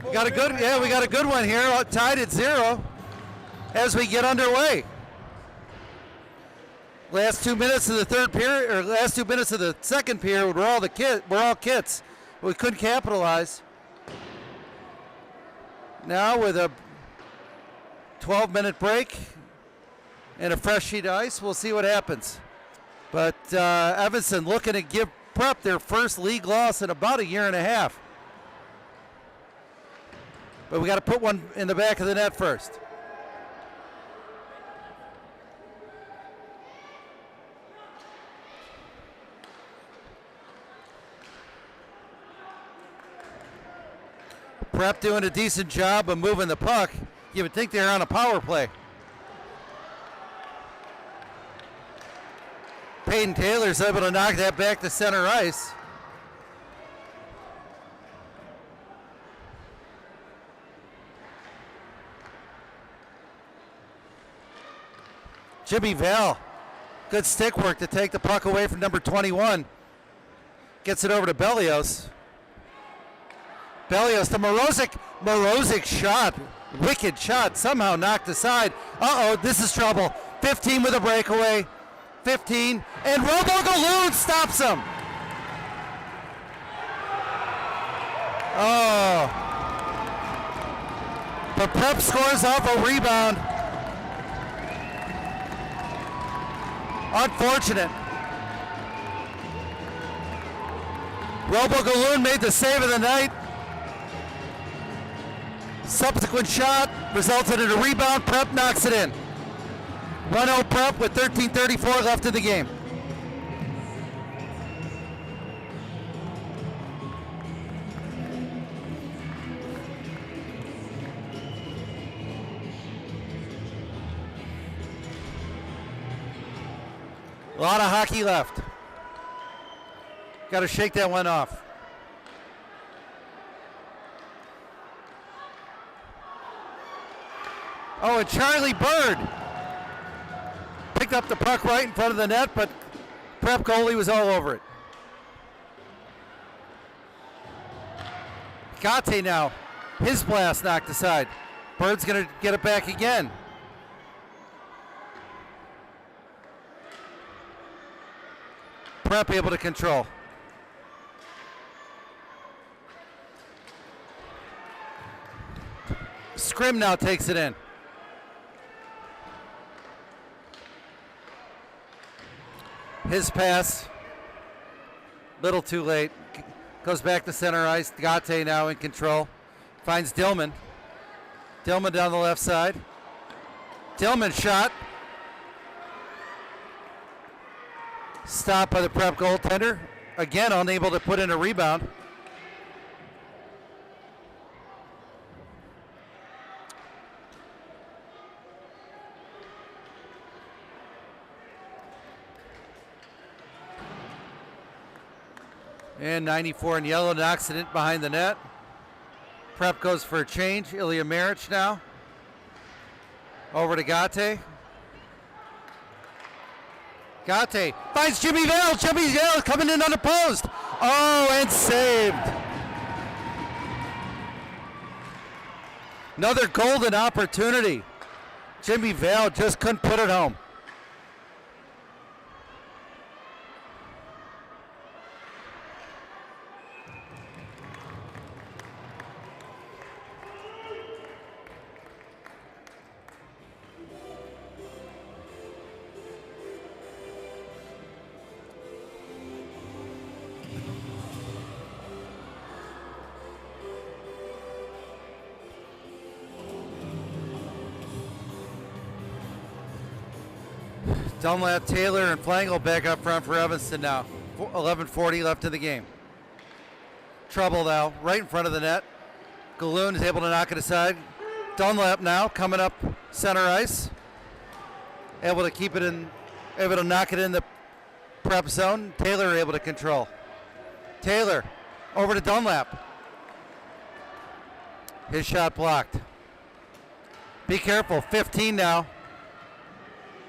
We got a good one here, tied at 0 as we get underway. Last 2 minutes of the third period, or last 2 minutes of the second period, we're all kits. We couldn't capitalize. Now with a 12-minute break and a fresh sheet of ice, we'll see what happens. But Evanston looking to give Prep their first league loss in about a year and a half. But we got to put one in the back of the net first. Prep doing a decent job of moving the puck. You would think they're on a power play. Peyton Taylor's able to knock that back to center ice. Jimmy Val, good stick work to take the puck away from number 21. Gets it over to Bellios. Bellios to Morozic. Morozic shot, wicked shot, somehow knocked aside. Uh-oh, this is trouble. 15 with a breakaway. 15, and Robo Galoon stops him. Oh. But Prep scores off a rebound. Unfortunate. Robo Galoon made the save of the night. Subsequent shot resulted in a rebound. Prep knocks it in. 1-0 Prep with 13:34 left in the game. A lot of hockey left. Got to shake that one off. Oh, and Charlie Bird picked up the puck right in front of the net, but Prep goalie was all over it. Gate now, his blast knocked aside. Bird's going to get it back again. Prep able to control. Scrim now takes it in. His pass, little too late. Goes back to center ice. Gate now in control. Finds Dillman. Dillman down the left side. Dillman shot. Stopped by the Prep goaltender. Again, unable to put in a rebound. And 94 in yellow knocks it in behind the net. Prep goes for a change. Ilya Maric now. Over to Gate. Gate finds Jimmy Vale. Jimmy Vale coming in unopposed. Oh, and saved. Another golden opportunity. Jimmy Vale just couldn't put it home. Dunlap, Taylor, and Flangle back up front for Evanston now. 11:40 left in the game. Trouble now, right in front of the net. Galoon is able to knock it aside. Dunlap now coming up center ice. Able to keep it in, able to knock it in the Prep zone. Taylor able to control. Taylor over to Dunlap. His shot blocked. Be careful, 15 now.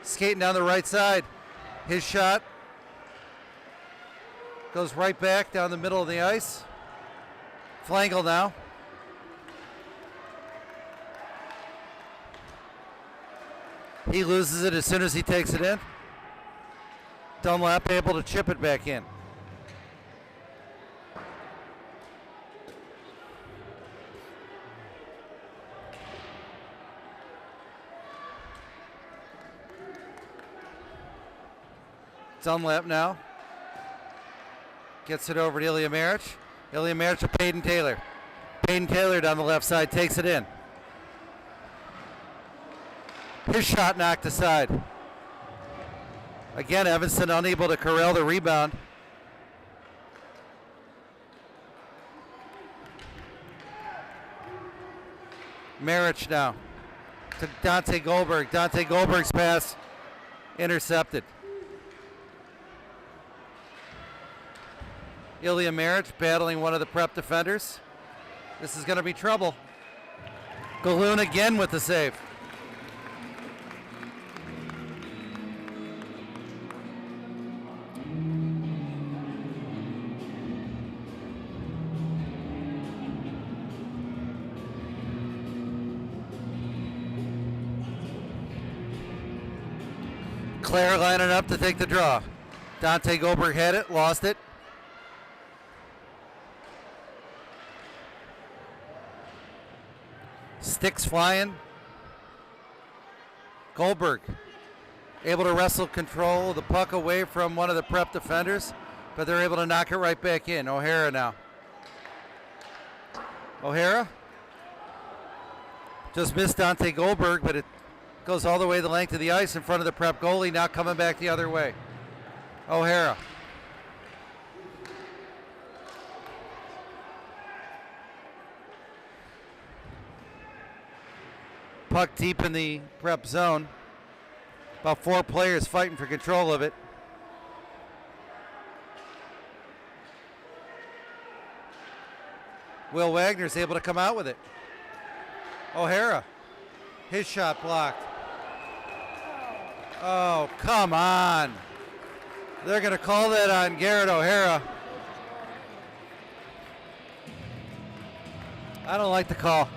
skating down the right side. His shot goes right back down the middle of the ice. Flangel now. He loses it as soon as he takes it in. Dunlap able to chip it back in. Dunlap now. Gets it over to Ilya Marich. Ilya Marich to Peyton Taylor. Peyton Taylor down the left side takes it in. His shot knocked aside. Again, Evanston unable to corral the rebound. Marich now to Dante Goldberg. Dante Goldberg's pass intercepted. Ilya Marich battling one of the Prep defenders. This is going to be trouble. Galoon again with the save. Claire lining up to take the draw. Dante Goldberg had it, lost it. Sticks flying. Goldberg able to wrestle control the puck away from one of the Prep defenders, but they're able to knock it right back in. O'Hara now. O'Hara just missed Dante Goldberg, but it goes all the way the length of the ice in front of the Prep goalie, now coming back the other way. O'Hara. Puck deep in the Prep zone. About 4 players fighting for control of it. Will Wagner's able to come out with it. O'Hara. His shot blocked. Oh, come on. They're going to call that on Garrett O'Hara. I don't like the call.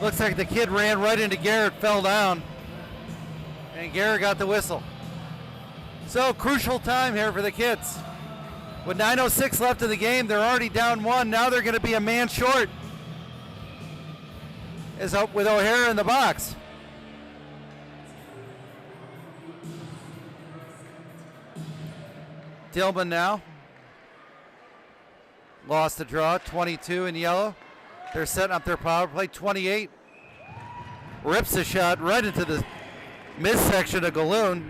Looks like the kid ran right into Garrett, fell down, and Garrett got the whistle. So crucial time here for the kids. With 9:06 left in the game, they're already down 1. Now they're going to be a man short. Is up with O'Hara in the box. Dillman now. Lost the draw, 22 in yellow. They're setting up their power play, 28. Rips a shot right into the midsection of Galoon.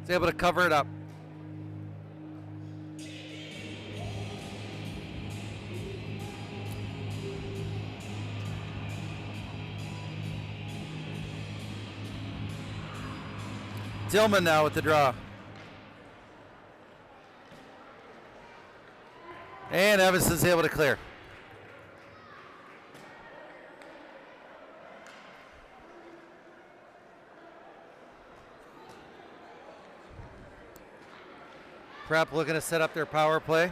He's able to cover it up. Dillman now with the draw. And Evanston's able to clear. Prep looking to set up their power play.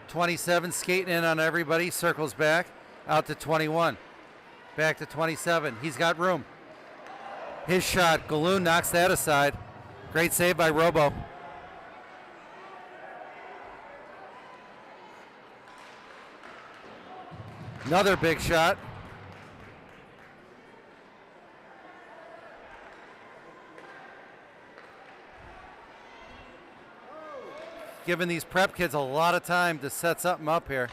27 skating in on everybody, circles back, out to 21. Back to 27, he's got room. His shot, Galoon knocks that aside. Great save by Robo. Another big shot. Giving these Prep kids a lot of time to set something up here.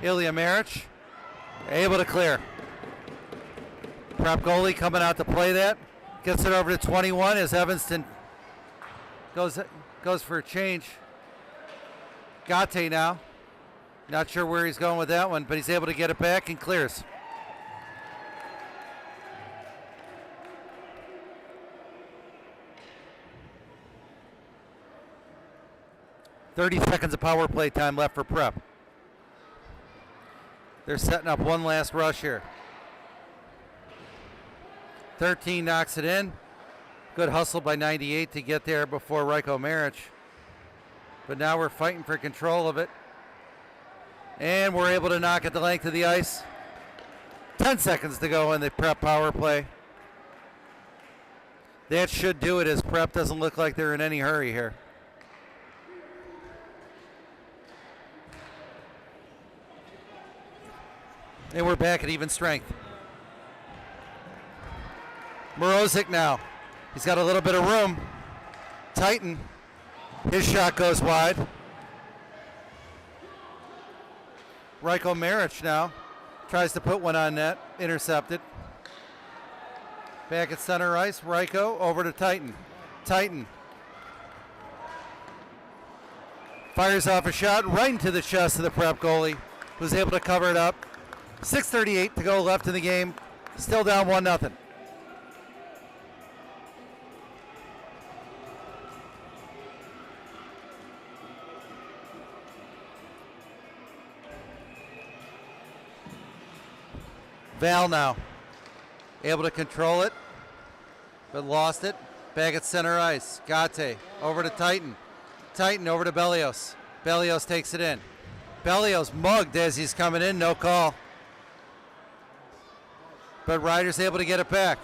Ilya Marich able to clear. Prep goalie coming out to play that. Gets it over to 21 as Evanston goes for a change. Gate now. Not sure where he's going with that one, but he's able to get it back and clears. .30 seconds of power play time left for Prep. They're setting up one last rush here. 13 knocks it in. Good hustle by 98 to get there before Ryko Maric. But now we're fighting for control of it. And we're able to knock it the length of the ice. 10 seconds to go in the Prep power play. That should do it, as Prep doesn't look like they're in any hurry here. And we're back at even strength. Morozic now. He's got a little bit of room. Titan. His shot goes wide. Ryko Maric now tries to put one on net. Intercepted. Back at center ice. Ryko over to Titan. Titan fires off a shot right into the chest of the Prep goalie, who's able to cover it up. 6:38 to go left in the game. Still down 1-0. Val now able to control it, but lost it. Back at center ice. Gate over to Titan. Titan over to Bellios. Bellios takes it in. Bellios mugged as he's coming in. No call. But Ryder's able to get it back.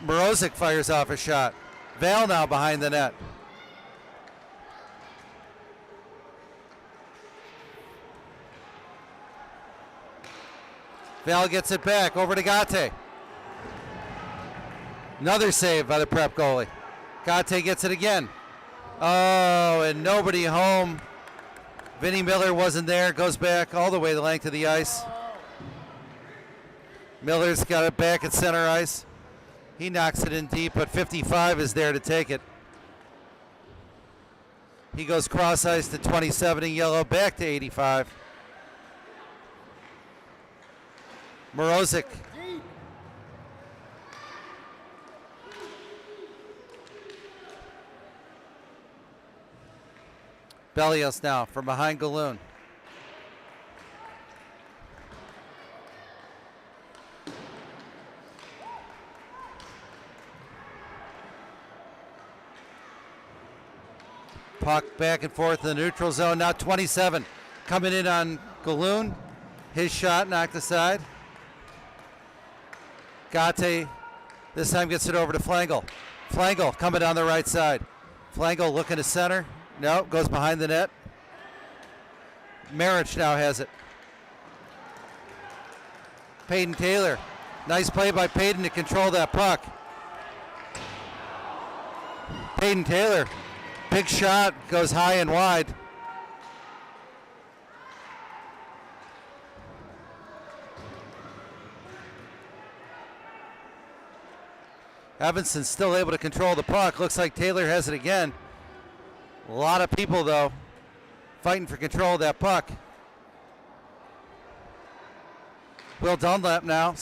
Morozic fires off a shot. Val now behind the net. Val gets it back over to Gate. Another save by the Prep goalie. Gate gets it again. Oh, and nobody home. Vinny Miller wasn't there. Goes back all the way the length of the ice. Miller's got it back at center ice. He knocks it in deep, but 55 is there to take it. He goes cross ice to 27 in yellow, back to 85. Morozic. Bellios now from behind Galoon. Puck back and forth in the neutral zone. Now 27 coming in on Galoon. His shot knocked aside. Gate this time gets it over to Flangel. Flangel coming down the right side. Flangel looking to center. No, goes behind the net. Maric now has it. Peyton Taylor. Nice play by Peyton to control that puck. Peyton Taylor. Big shot, goes high and wide. Evanson's still able to control the puck. Looks like Taylor has it again. A lot of people, though, fighting for control of that puck. Will Dunlap now.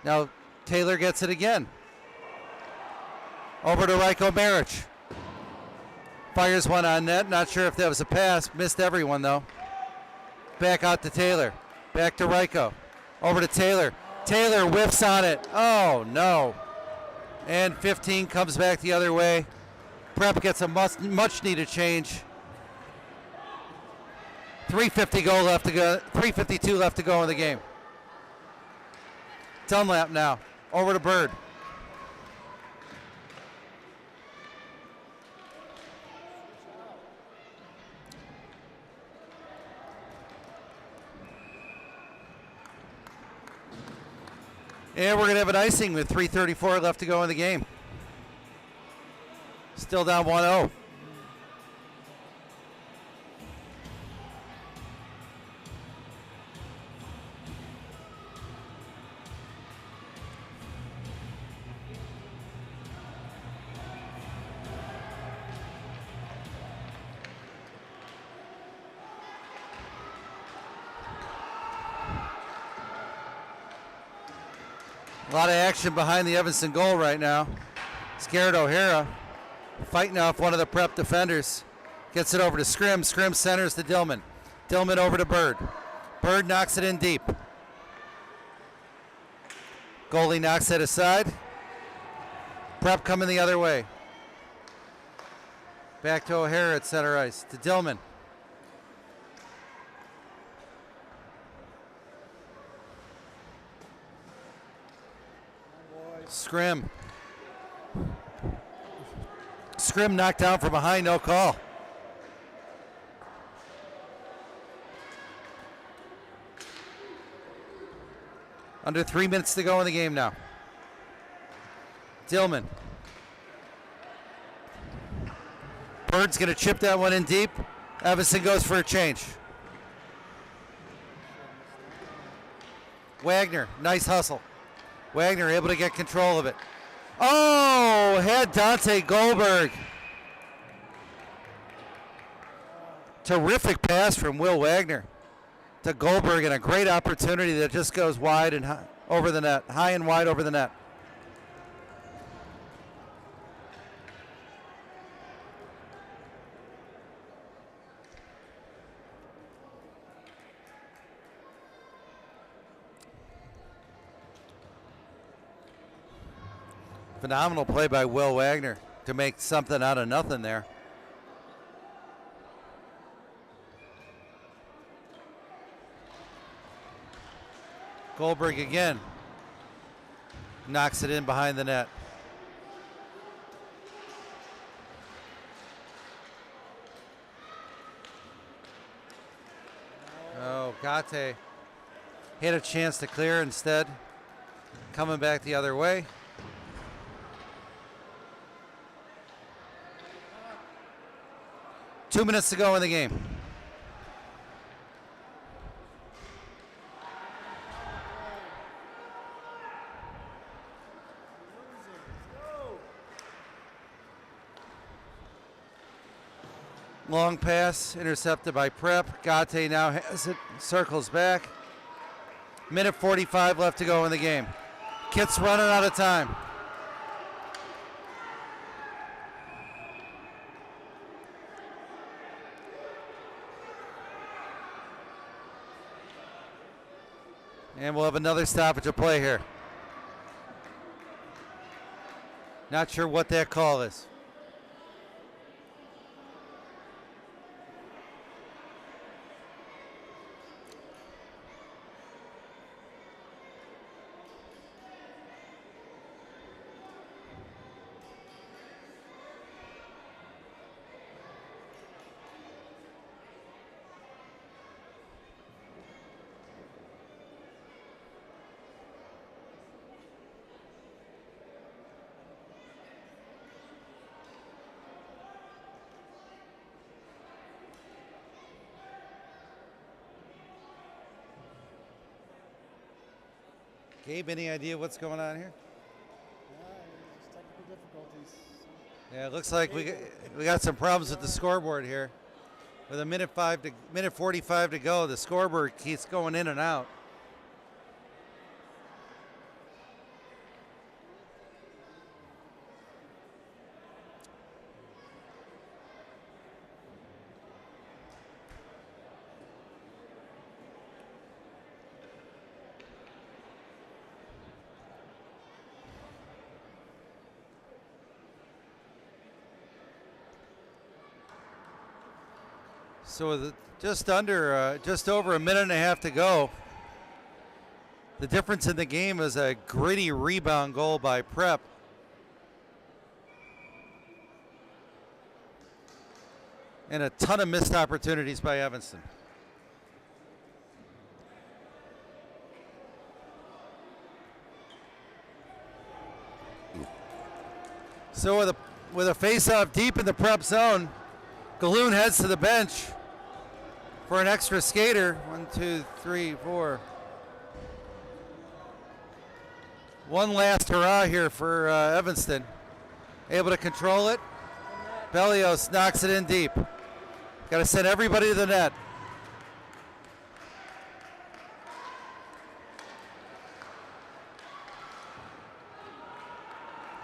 Now Taylor gets it again. Over to Ryko Maric. Fires one on net. Not sure if that was a pass. Missed everyone, though. Back out to Taylor. Back to Ryko. Over to Taylor. Taylor whiffs on it. Oh, no. And 15 comes back the other way. Prep gets a much needed change. 3:52 left to go in the game. Dunlap now. Over to Bird. And we're going to have an icing with 3:34 left to go in the game. Still down 1-0. A lot of action behind the Evanston goal right now. Scared O'Hara fighting off one of the Prep defenders. Gets it over to Scrim. Scrim centers to Dillman. Dillman over to Bird. Bird knocks it in deep. Goalie knocks it aside. Prep coming the other way. Back to O'Hara at center ice. To Dillman. Scrim. Scrim knocked down from behind, no call. Under 3 minutes to go in the game now. Dillman. Bird's going to chip that one in deep. Evanston goes for a change. Wagner, nice hustle. Wagner able to get control of it. Oh, had Dante Goldberg. Terrific pass from Will Wagner to Goldberg, and a great opportunity that just goes wide and high, over the net, high and wide over the net. Phenomenal play by Will Wagner to make something out of nothing there. Goldberg again. Knocks it in behind the net. Oh, Gate had a chance to clear instead. Coming back the other way. Two minutes to go in the game. Long pass intercepted by Prep. Gate now has it, circles back. Minute 45 left to go in the game. Kit's running out of time. And we'll have another stoppage of play here. Not sure what that call is. Gabe, any idea what's going on here? Just technical difficulties. Yeah, it looks like we got some problems with the scoreboard here. With a minute 45 to go, the scoreboard keeps going in and out. So with just over a minute and a half to go, the difference in the game is a gritty rebound goal by Prep. And a ton of missed opportunities by Evanston. So with a face-off deep in the Prep zone, Galoon heads to the bench for an extra skater. 1, 2, 3, 4. One last hurrah here for Evanston. Able to control it. Bellios knocks it in deep. Got to send everybody to the net.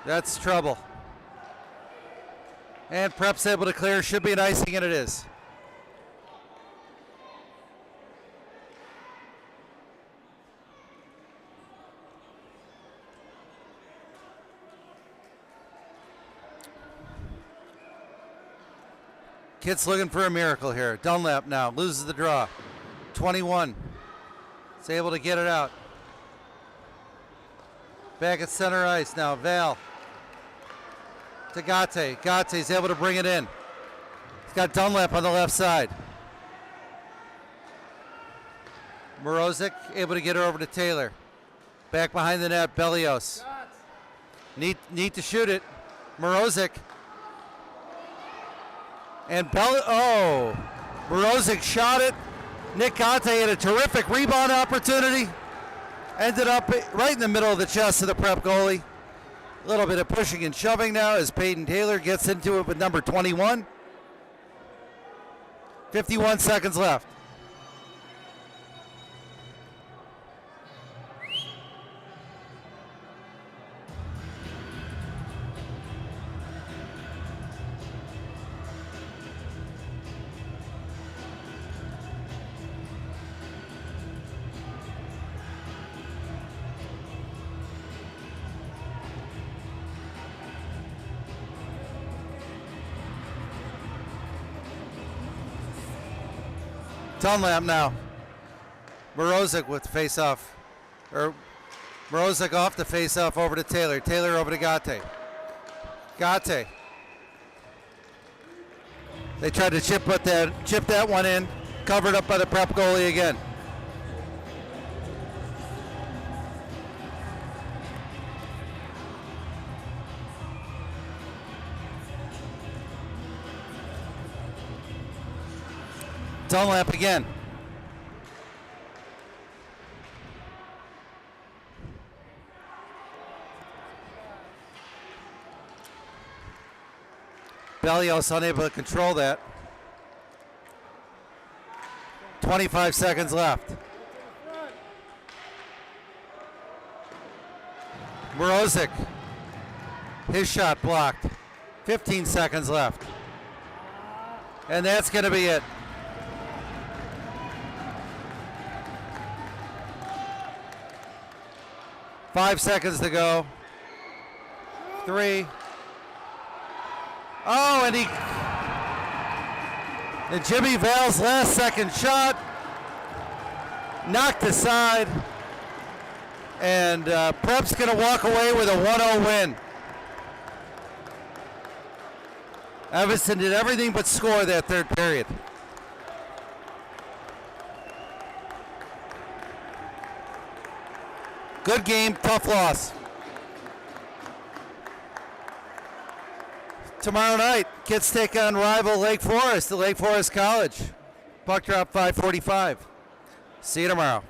That's trouble. And Prep's able to clear. Should be an icing, and it is. Kid's looking for a miracle here. Dunlap now loses the draw. 21. Is able to get it out. Back at center ice now. Val to Gate. Gate's able to bring it in. He's got Dunlap on the left side. Morozic able to get her over to Taylor. Back behind the net. Bellios. Need to shoot it. Morozic. And Morozic shot it. Nick Gate had a terrific rebound opportunity. Ended up right in the middle of the chest of the Prep goalie. A little bit of pushing and shoving now as Peyton Taylor gets into it with number 21. 51 seconds left. Dunlap now. Morozic with the face-off. Or Morozic off the face-off over to Taylor. Taylor over to Gate. Gate. They tried to chip that one in. Covered up by the Prep goalie again. Dunlap again. Bellios unable to control that. 25 seconds left. Morozic. His shot blocked. 15 seconds left. And that's going to be it. Five seconds to go. 3. Oh, and Jimmy Val's last second shot knocked aside. And Prep's going to walk away with a 1-0 win. Evanston did everything but score that third period. Good game, tough loss. Tomorrow night, kids take on rival Lake Forest at Lake Forest College. Puck drop 5:45. See you tomorrow.